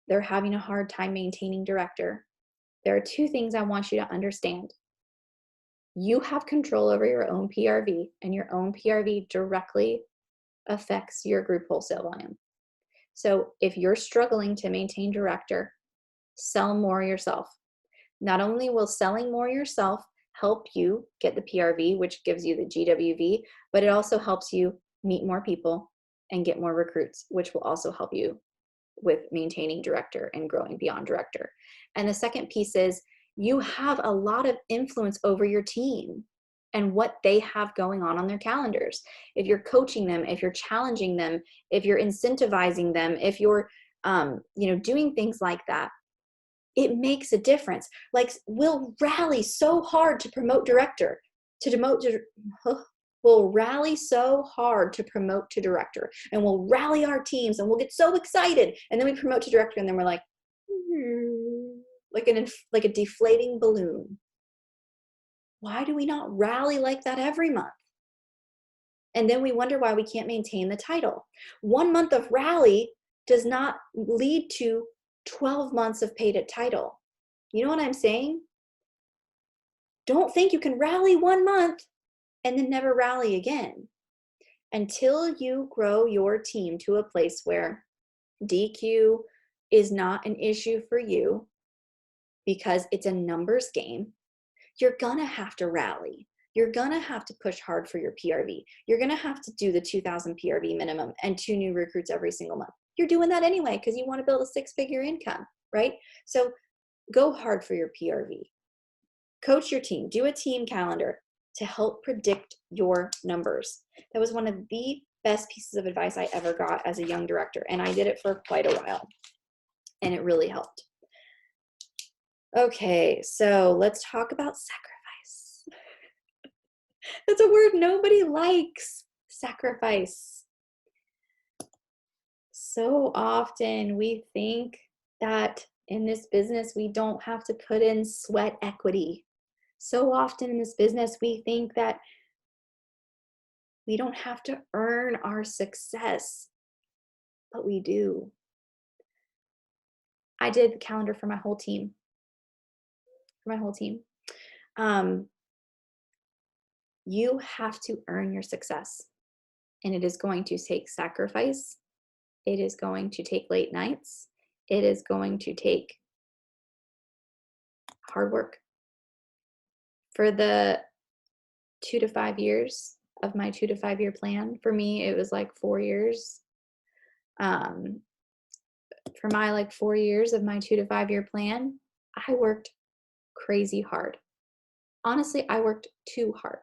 they're having a hard time maintaining director, there are two things I want you to understand. You have control over your own PRV, and your own PRV directly affects your group wholesale volume. So if you're struggling to maintain director, sell more yourself. Not only will selling more yourself help you get the PRV, which gives you the GWV, but it also helps you meet more people and get more recruits, which will also help you with maintaining director and growing beyond director. And the second piece is you have a lot of influence over your team and what they have going on their calendars. If you're coaching them, if you're challenging them, if you're incentivizing them, if you're doing things like that, it makes a difference. Like we'll rally so hard to promote director, we'll rally so hard to promote to director, and we'll rally our teams and we'll get so excited, and then we promote to director, and then we're like like a deflating balloon. Why do we not rally like that every month? And then we wonder why we can't maintain the title. 1 month of rally does not lead to 12 months of paid at title. You know what I'm saying? Don't think you can rally 1 month and then never rally again. Until you grow your team to a place where DQ is not an issue for you because it's a numbers game, you're gonna have to rally. You're gonna have to push hard for your PRV. You're gonna have to do the 2,000 PRV minimum and 2 new recruits every single month. You're doing that anyway because you want to build a 6-figure income, right? So go hard for your PRV. Coach your team. Do a team calendar to help predict your numbers. That was one of the best pieces of advice I ever got as a young director, and I did it for quite a while, and it really helped. Okay, so let's talk about sacrifice. That's a word nobody likes, sacrifice. So often we think that in this business we don't have to put in sweat equity. So often in this business we think that we don't have to earn our success, but we do. I did the calendar for my whole team. You have to earn your success, and it is going to take sacrifice. It is going to take late nights. It is going to take hard work. For the 2 to 5 years of my 2 to 5 year plan. For me, it was like 4 years. Um, for my like 4 years of my 2 to 5 year plan, I worked crazy hard. Honestly, I worked too hard.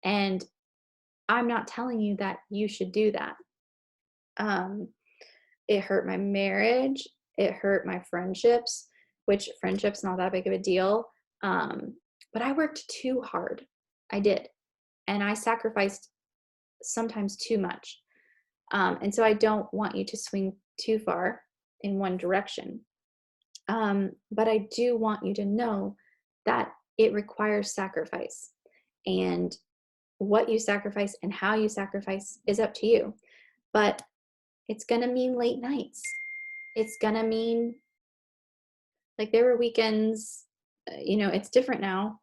And I'm not telling you that you should do that. Um, it hurt my marriage. It hurt my friendships, which friendships not that big of a deal. But I worked too hard. I did. And I sacrificed sometimes too much. And so I don't want you to swing too far in one direction. But I do want you to know that it requires sacrifice. And what you sacrifice and how you sacrifice is up to you. But it's going to mean late nights. It's going to mean like there were weekends, it's different now.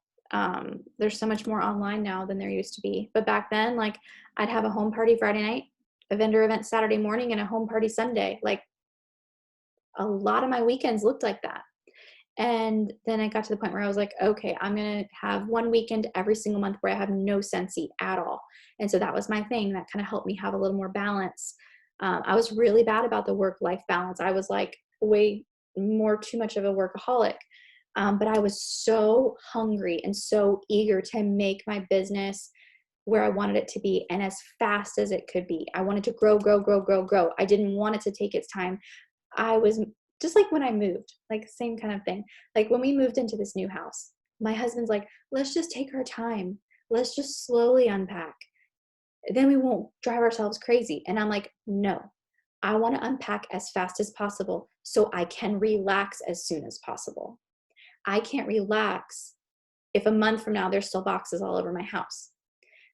There's so much more online now than there used to be. But back then, like I'd have a home party Friday night, a vendor event Saturday morning, and a home party Sunday. Like a lot of my weekends looked like that. And then I got to the point where I was like, okay, I'm going to have one weekend every single month where I have no Scentsy at all. And so that was my thing that kind of helped me have a little more balance. I was really bad about the work-life balance. I was like way more too much of a workaholic. But I was so hungry and so eager to make my business where I wanted it to be and as fast as it could be. I wanted to grow, grow, grow, grow, grow. I didn't want it to take its time. I was just like when I moved, like same kind of thing. Like when we moved into this new house, my husband's like, let's just take our time. Let's just slowly unpack. Then we won't drive ourselves crazy. And I'm like, no, I want to unpack as fast as possible so I can relax as soon as possible. I can't relax if a month from now there's still boxes all over my house.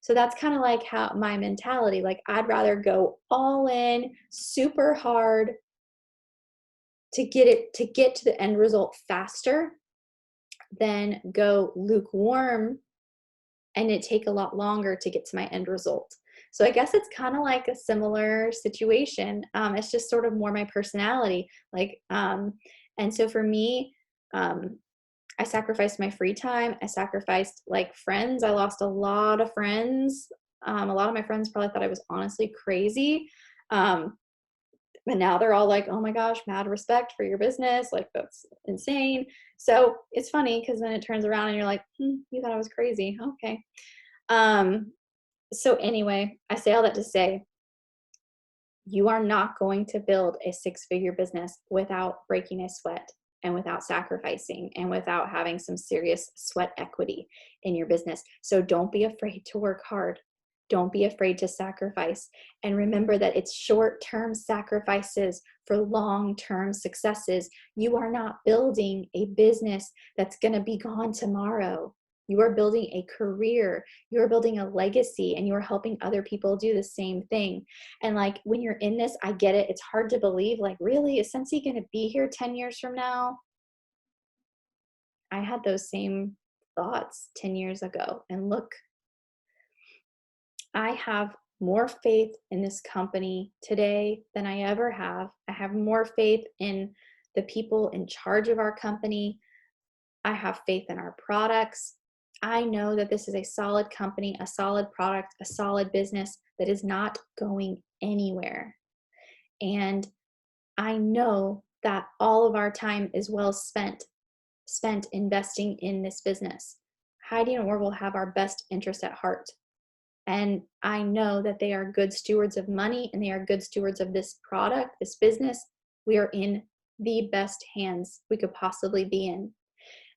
So that's kind of like how my mentality, like I'd rather go all in super hard to get to the end result faster than go lukewarm and it take a lot longer to get to my end result. So I guess it's kind of like a similar situation. It's just sort of more my personality. And so for me, I sacrificed my free time. I sacrificed like friends. I lost a lot of friends. A lot of my friends probably thought I was honestly crazy. But now they're all like, oh my gosh, mad respect for your business. Like, that's insane. So it's funny because then it turns around and you're like, you thought I was crazy. Okay. So anyway, I say all that to say, you are not going to build a 6-figure business without breaking a sweat and without sacrificing and without having some serious sweat equity in your business. So don't be afraid to work hard. Don't be afraid to sacrifice. And remember that it's short-term sacrifices for long-term successes. You are not building a business that's going to be gone tomorrow. You are building a career. You are building a legacy, and you are helping other people do the same thing. And like when you're in this, I get it. It's hard to believe, like, really, is Scentsy going to be here 10 years from now? I had those same thoughts 10 years ago. And look, I have more faith in this company today than I ever have. I have more faith in the people in charge of our company. I have faith in our products. I know that this is a solid company, a solid product, a solid business that is not going anywhere. And I know that all of our time is well spent investing in this business. Heidi and Orville have our best interest at heart. And I know that they are good stewards of money and they are good stewards of this product, this business. We are in the best hands we could possibly be in.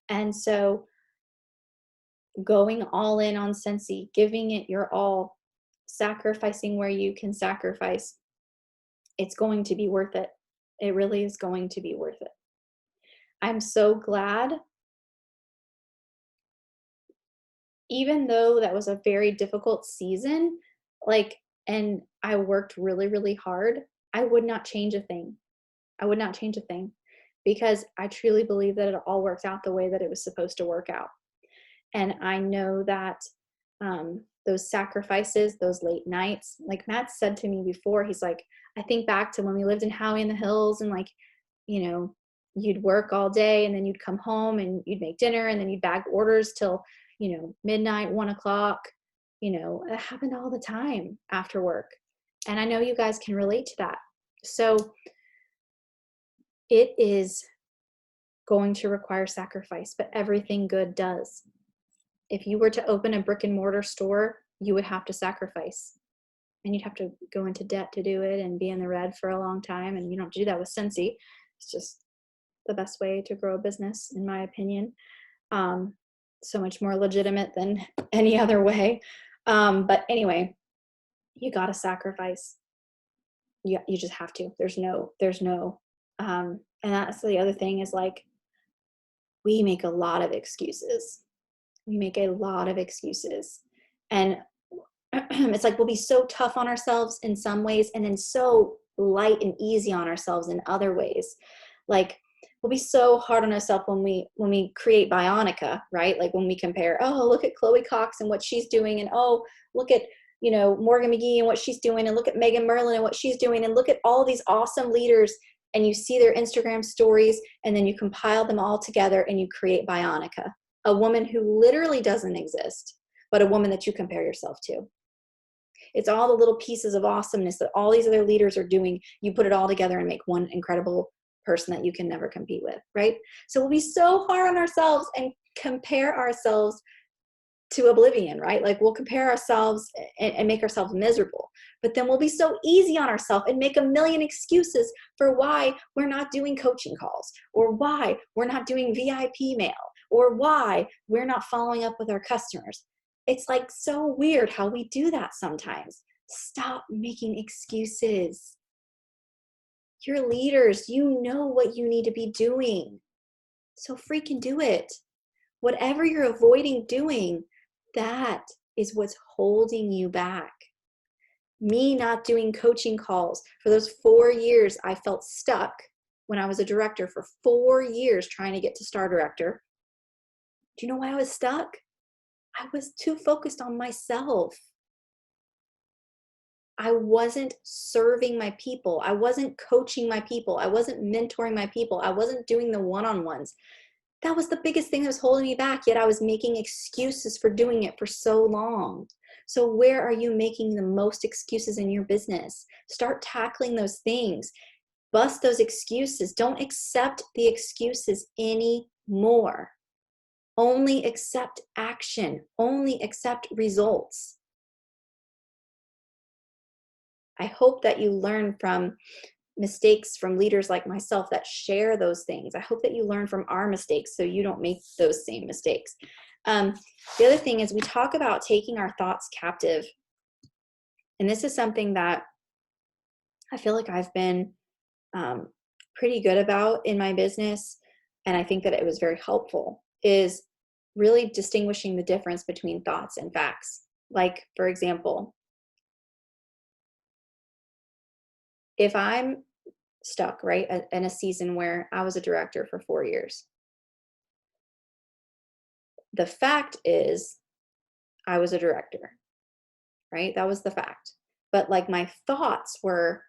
And so going all in on Scentsy, giving it your all, sacrificing where you can sacrifice, it's going to be worth it. It really is going to be worth it. I'm so glad, even though that was a very difficult season, and I worked really, really hard, I would not change a thing. I would not change a thing because I truly believe that it all worked out the way that it was supposed to work out. And I know that those sacrifices, those late nights, like Matt said to me before, he's like, I think back to when we lived in Howie in the Hills and you'd work all day and then you'd come home and you'd make dinner and then you'd bag orders till, midnight, 1 o'clock, it happened all the time after work. And I know you guys can relate to that. So it is going to require sacrifice, but everything good does. If you were to open a brick and mortar store, you would have to sacrifice, and you'd have to go into debt to do it and be in the red for a long time. And you don't have to do that with Scentsy. It's just the best way to grow a business, in my opinion. So much more legitimate than any other way. But anyway, you got to sacrifice. You just have to. There's no, and that's the other thing is like, we make a lot of excuses. We make a lot of excuses. And it's like we'll be so tough on ourselves in some ways and then so light and easy on ourselves in other ways. Like we'll be so hard on ourselves when we create Bionica, right? Like when we compare, oh, look at Chloe Cox and what she's doing, and oh, look at Morgan McGee and what she's doing, and look at Megan Merlin and what she's doing, and look at all these awesome leaders, and you see their Instagram stories, and then you compile them all together and you create Bionica, a woman who literally doesn't exist, but a woman that you compare yourself to. It's all the little pieces of awesomeness that all these other leaders are doing. You put it all together and make one incredible person that you can never compete with, right? So we'll be so hard on ourselves and compare ourselves to oblivion, right? Like we'll compare ourselves and make ourselves miserable. But then we'll be so easy on ourselves and make a million excuses for why we're not doing coaching calls, or why we're not doing VIP mail, or why we're not following up with our customers. It's like so weird how we do that sometimes. Stop making excuses. You're leaders. You know what you need to be doing. So freaking do it. Whatever you're avoiding doing, that is what's holding you back. Me not doing coaching calls for those 4 years, I felt stuck when I was a director for 4 years trying to get to star director. Do you know why I was stuck? I was too focused on myself. I wasn't serving my people. I wasn't coaching my people. I wasn't mentoring my people. I wasn't doing the one-on-ones. That was the biggest thing that was holding me back, yet I was making excuses for doing it for so long. So where are you making the most excuses in your business? Start tackling those things. Bust those excuses. Don't accept the excuses anymore. Only accept action. Only accept results. I hope that you learn from mistakes from leaders like myself that share those things. I hope that you learn from our mistakes so you don't make those same mistakes. The other thing is we talk about taking our thoughts captive. And this is something that I feel like I've been pretty good about in my business. And I think that it was very helpful, is really distinguishing the difference between thoughts and facts. Like, for example, if I'm stuck, right, in a season where I was a director for 4 years, the fact is I was a director, right? That was the fact. But like my thoughts were,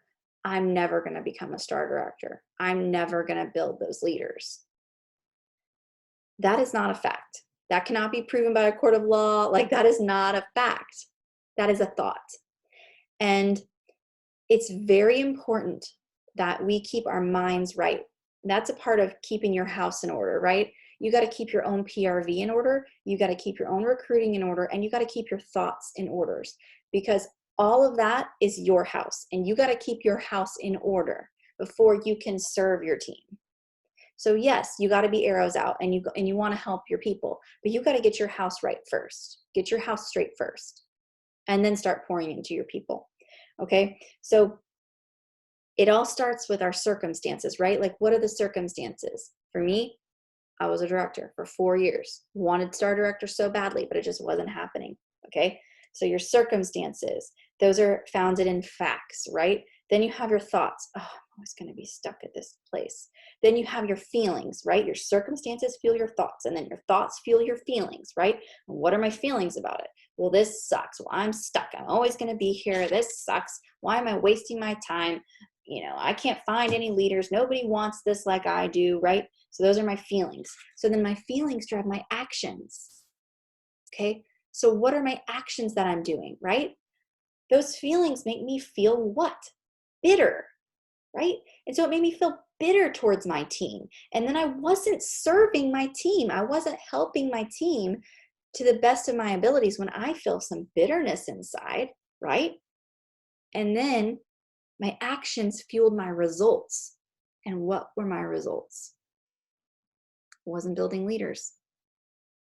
I'm never going to become a star director. I'm never going to build those leaders. That is not a fact. That cannot be proven by a court of law. Like that is not a fact. That is a thought. And it's very important that we keep our minds right. That's a part of keeping your house in order, right? You got to keep your own PRV in order. You got to keep your own recruiting in order, and you got to keep your thoughts in orders, because all of that is your house, and you got to keep your house in order before you can serve your team. So yes, you got to be arrows out, and you want to help your people, but you got to get your house right first. Get your house straight first, and then start pouring into your people. Okay? So it all starts with our circumstances, right? Like, what are the circumstances? For me, I was a director for 4 years. Wanted star director so badly, but it just wasn't happening. Okay? So your circumstances, those are founded in facts, right? Then you have your thoughts. Oh, I'm always going to be stuck at this place. Then you have your feelings, right? Your circumstances fuel your thoughts, and then your thoughts fuel your feelings, right? And what are my feelings about it? Well, this sucks. Well, I'm stuck. I'm always going to be here. This sucks. Why am I wasting my time? I can't find any leaders. Nobody wants this like I do, right? So those are my feelings. So then my feelings drive my actions. Okay? So what are my actions that I'm doing, right? Those feelings make me feel what? Bitter, right? And so it made me feel bitter towards my team. And then I wasn't serving my team. I wasn't helping my team to the best of my abilities when I feel some bitterness inside, right? And then my actions fueled my results. And what were my results? I wasn't building leaders.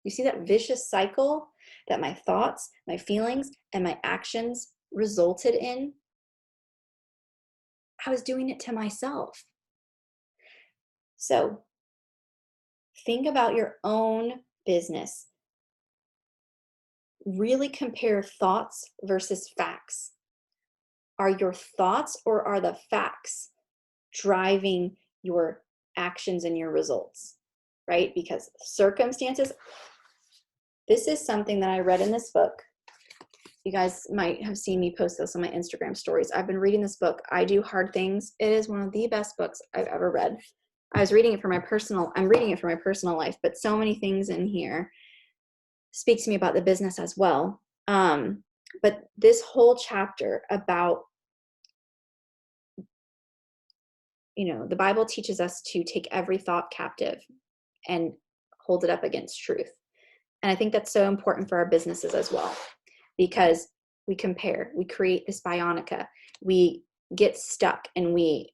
You see that vicious cycle that my thoughts, my feelings, and my actions resulted in? I was doing it to myself. So think about your own business. Really compare thoughts versus facts. Are your thoughts or are the facts driving your actions and your results, right? Because circumstances, this is something that I read in this book. You guys might have seen me post this on my Instagram stories. I've been reading this book, I Do Hard Things. It is one of the best books I've ever read. I'm reading it for my personal life, but so many things in here speak to me about the business as well. But this whole chapter about, the Bible teaches us to take every thought captive and hold it up against truth. And I think that's so important for our businesses as well, because we compare, we create this bionica, we get stuck, and we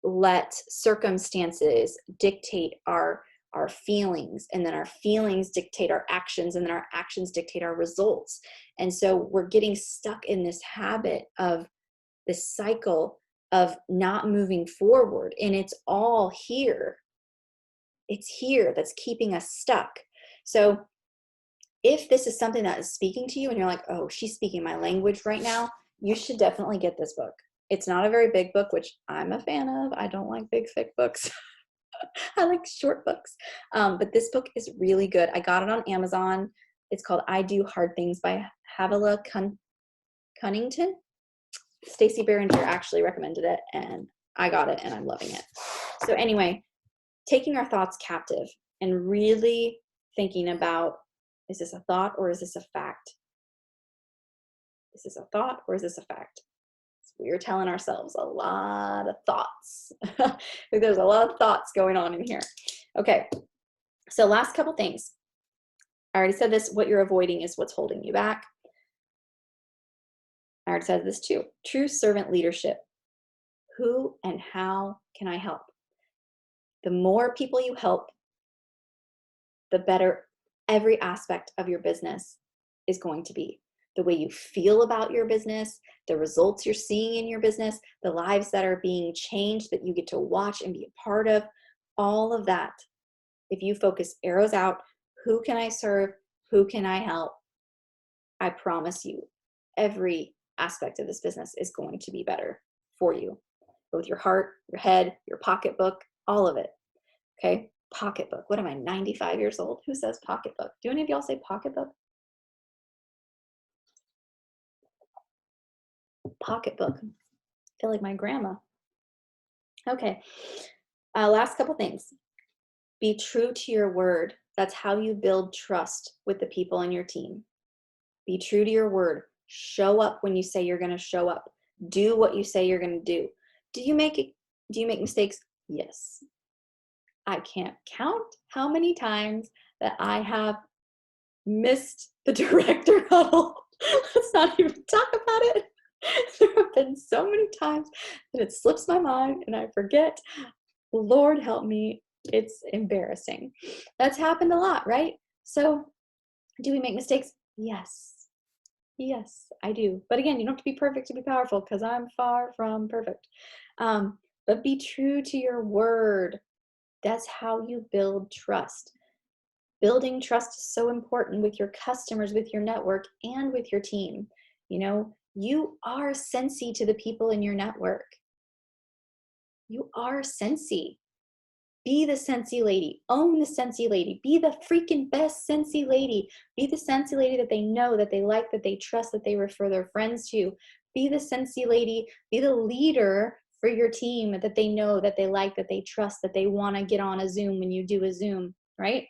let circumstances dictate our feelings, and then our feelings dictate our actions, and then our actions dictate our results. And so we're getting stuck in this habit of this cycle of not moving forward, and it's all here. It's here that's keeping us stuck. So if this is something that is speaking to you and you're like, oh, she's speaking my language right now, you should definitely get this book. It's not a very big book, which I'm a fan of. I don't like big, thick books. I like short books. But this book is really good. I got it on Amazon. It's called I Do Hard Things by Havilah Cunnington. Stacey Barringer actually recommended it, and I got it, and I'm loving it. So anyway, taking our thoughts captive and really thinking about, is this a thought or is this a fact? Is this a thought or is this a fact? So we are telling ourselves a lot of thoughts. There's a lot of thoughts going on in here. Okay, so last couple things. I already said this, what you're avoiding is what's holding you back. I already said this too. True servant leadership. Who and how can I help? The more people you help, the better every aspect of your business is going to be. The way you feel about your business, the results you're seeing in your business, the lives that are being changed that you get to watch and be a part of, all of that. If you focus arrows out, who can I serve? Who can I help? I promise you, every aspect of this business is going to be better for you. Both your heart, your head, your pocketbook, all of it. Okay? Pocketbook. What am I, 95 years old? Who says pocketbook? Do any of y'all say pocketbook? Pocketbook. I feel like my grandma. Okay. Last couple things. Be true to your word. That's how you build trust with the people in your team. Be true to your word. Show up when you say you're going to show up. Do what you say you're going to do. Do you make mistakes? Yes. I can't count how many times that I have missed the director huddle. Let's not even talk about it. There have been so many times that it slips my mind and I forget. Lord help me. It's embarrassing. That's happened a lot, right? So do we make mistakes? Yes. Yes, I do. But again, you don't have to be perfect to be powerful, because I'm far from perfect. But be true to your word. That's how you build trust. Building trust is so important with your customers, with your network, and with your team. You are Scentsy to the people in your network. You are Scentsy. Be the Scentsy lady. Own the Scentsy lady. Be the freaking best Scentsy lady. Be the Scentsy lady that they know, that they like, that they trust, that they refer their friends to. Be the Scentsy lady. Be the leader for your team that they know, that they like, that they trust, that they want to get on a Zoom when you do a Zoom, right?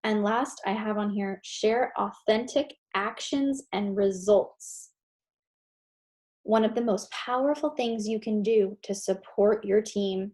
And last, I have on here, share authentic actions and results. One of the most powerful things you can do to support your team,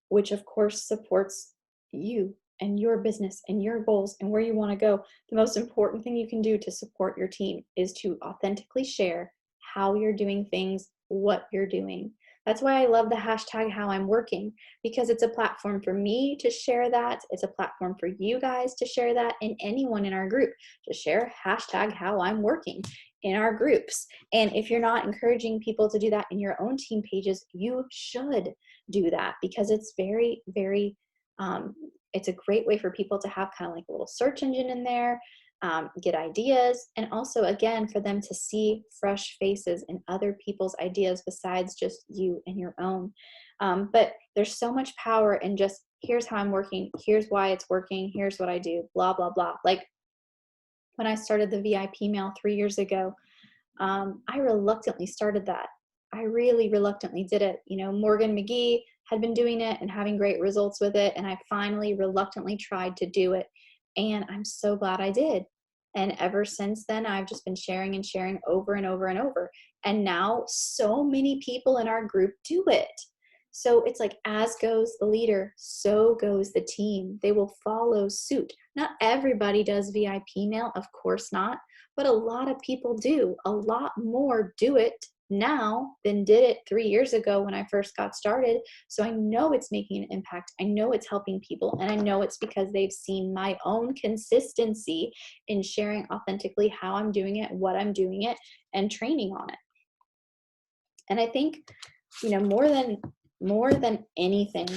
which of course supports you and your business and your goals and where you want to go. The most important thing you can do to support your team is to authentically share how you're doing things, what you're doing. That's why I love the hashtag how I'm working, because it's a platform for me to share that. It's a platform for you guys to share that, and anyone in our group to share hashtag how I'm working in our groups. And if you're not encouraging people to do that in your own team pages, you should do that, because it's very, very, it's a great way for people to have kind of like a little search engine in there, get ideas, and also, again, for them to see fresh faces and other people's ideas besides just you and your own. But there's so much power in just, here's how I'm working, here's why it's working, here's what I do, blah, blah, blah. Like when I started the VIP mail 3 years ago, I reluctantly started that. I really reluctantly did it. You know, Morgan McGee had been doing it and having great results with it, and I finally reluctantly tried to do it, and I'm so glad I did. And ever since then, I've just been sharing and sharing over and over and over. And now so many people in our group do it. So it's like, as goes the leader, so goes the team. They will follow suit. Not everybody does VIP mail, of course not, but a lot of people do. A lot more do it now than did it 3 years ago when I first got started. So I know it's making an impact. I know it's helping people. And I know it's because they've seen my own consistency in sharing authentically how I'm doing it, what I'm doing it, and training on it. And I think, you know, more than anything,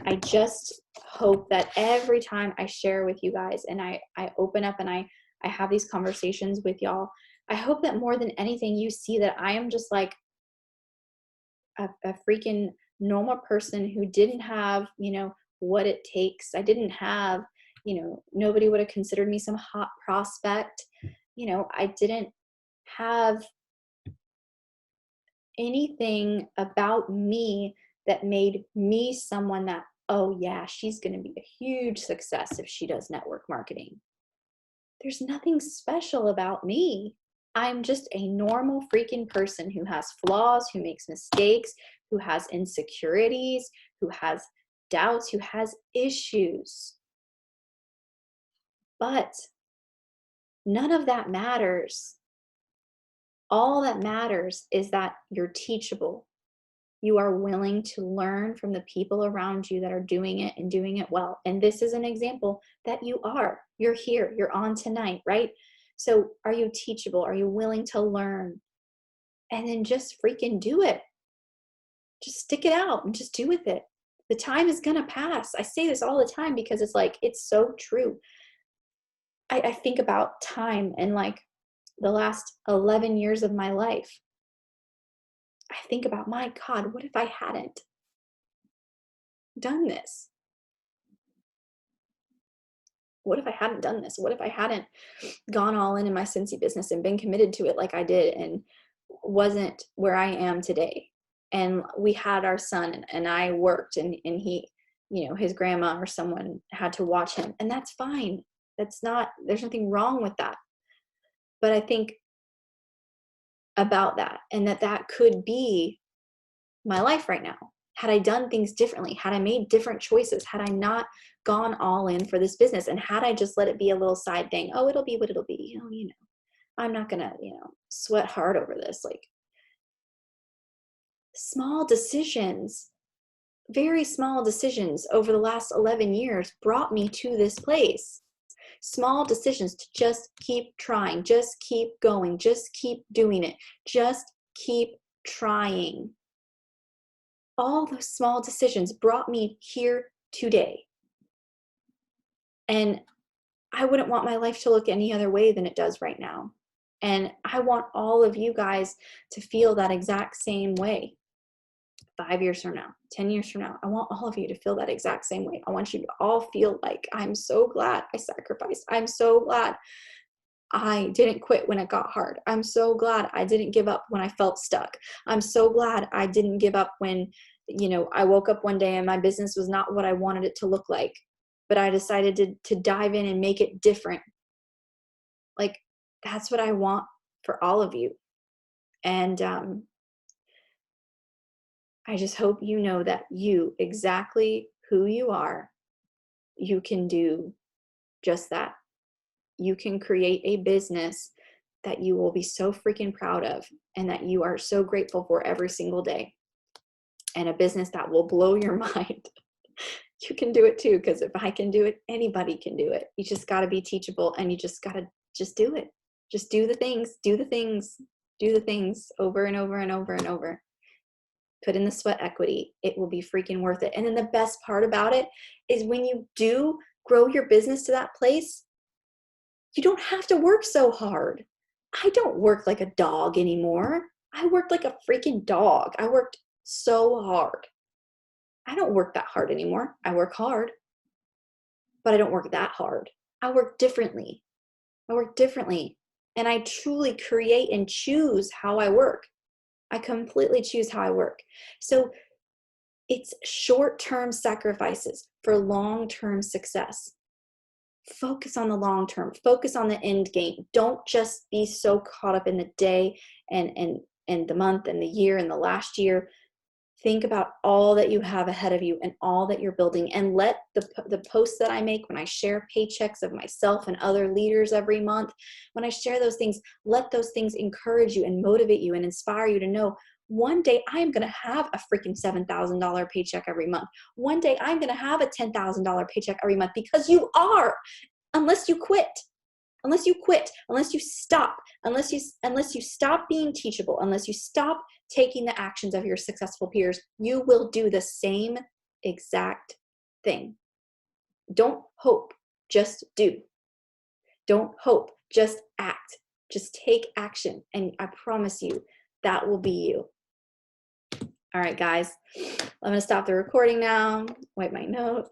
I just hope that every time I share with you guys and I open up and I have these conversations with y'all, I hope that more than anything, you see that I am just like a freaking normal person who didn't have, you know, what it takes. I didn't have, you know, nobody would have considered me some hot prospect. You know, I didn't have anything about me that made me someone that, oh yeah, she's going to be a huge success if she does network marketing. There's nothing special about me. I'm just a normal freaking person who has flaws, who makes mistakes, who has insecurities, who has doubts, who has issues. But none of that matters. All that matters is that you're teachable. You are willing to learn from the people around you that are doing it and doing it well. And this is an example that you are. You're here. You're on tonight, right? So are you teachable? Are you willing to learn? And then just freaking do it. Just stick it out and just do with it. The time is going to pass. I say this all the time because it's like, it's so true. I think about time and like the last 11 years of my life. I think about, my God, what if I hadn't done this? What if I hadn't done this? What if I hadn't gone all in my Scentsy business and been committed to it like I did and wasn't where I am today? And we had our son and I worked and he, you know, his grandma or someone had to watch him, and that's fine. There's nothing wrong with that. But I think about that, and that could be my life right now. Had I done things differently, had I made different choices, had I not gone all in for this business, and had I just let it be a little side thing, oh, it'll be what it'll be, you know, I'm not gonna, you know, sweat hard over this. Like, small decisions, very small decisions over the last 11 years brought me to this place. Small decisions to just keep trying, just keep going, just keep doing it, just keep trying. All those small decisions brought me here today. And I wouldn't want my life to look any other way than it does right now. And I want all of you guys to feel that exact same way. 5 years from now, 10 years from now, I want all of you to feel that exact same way. I want you to all feel like, I'm so glad I sacrificed. I'm so glad I didn't quit when it got hard. I'm so glad I didn't give up when I felt stuck. I'm so glad I didn't give up when, you know, I woke up one day and my business was not what I wanted it to look like. but I decided to dive in and make it different. Like, that's what I want for all of you. And I just hope you know that you, exactly who you are, you can do just that. You can create a business that you will be so freaking proud of and that you are so grateful for every single day, and a business that will blow your mind. You can do it too, because if I can do it, anybody can do it. You just got to be teachable, and you just got to just do it. Just do the things, do the things, do the things over and over and over and over. Put in the sweat equity. It will be freaking worth it. And then the best part about it is when you do grow your business to that place, you don't have to work so hard. I don't work like a dog anymore. I worked like a freaking dog. I worked so hard. I don't work that hard anymore. I work hard, but I don't work that hard. I work differently. I work differently. And I truly create and choose how I work. I completely choose how I work. So it's short-term sacrifices for long-term success. Focus on the long term. Focus on the end game. Don't just be so caught up in the day and the month and the year and the last year. Think about all that you have ahead of you and all that you're building, and let the posts that I make when I share paychecks of myself and other leaders every month, when I share those things, let those things encourage you and motivate you and inspire you to know one day I'm going to have a freaking $7,000 paycheck every month. One day I'm going to have a $10,000 paycheck every month, because you are, unless you quit. Unless you quit, unless you stop, unless you stop being teachable, unless you stop taking the actions of your successful peers, you will do the same exact thing. Don't hope, just do. Don't hope, just act. Just take action, and I promise you that will be you. All right, guys, I'm going to stop the recording now, wipe my nose.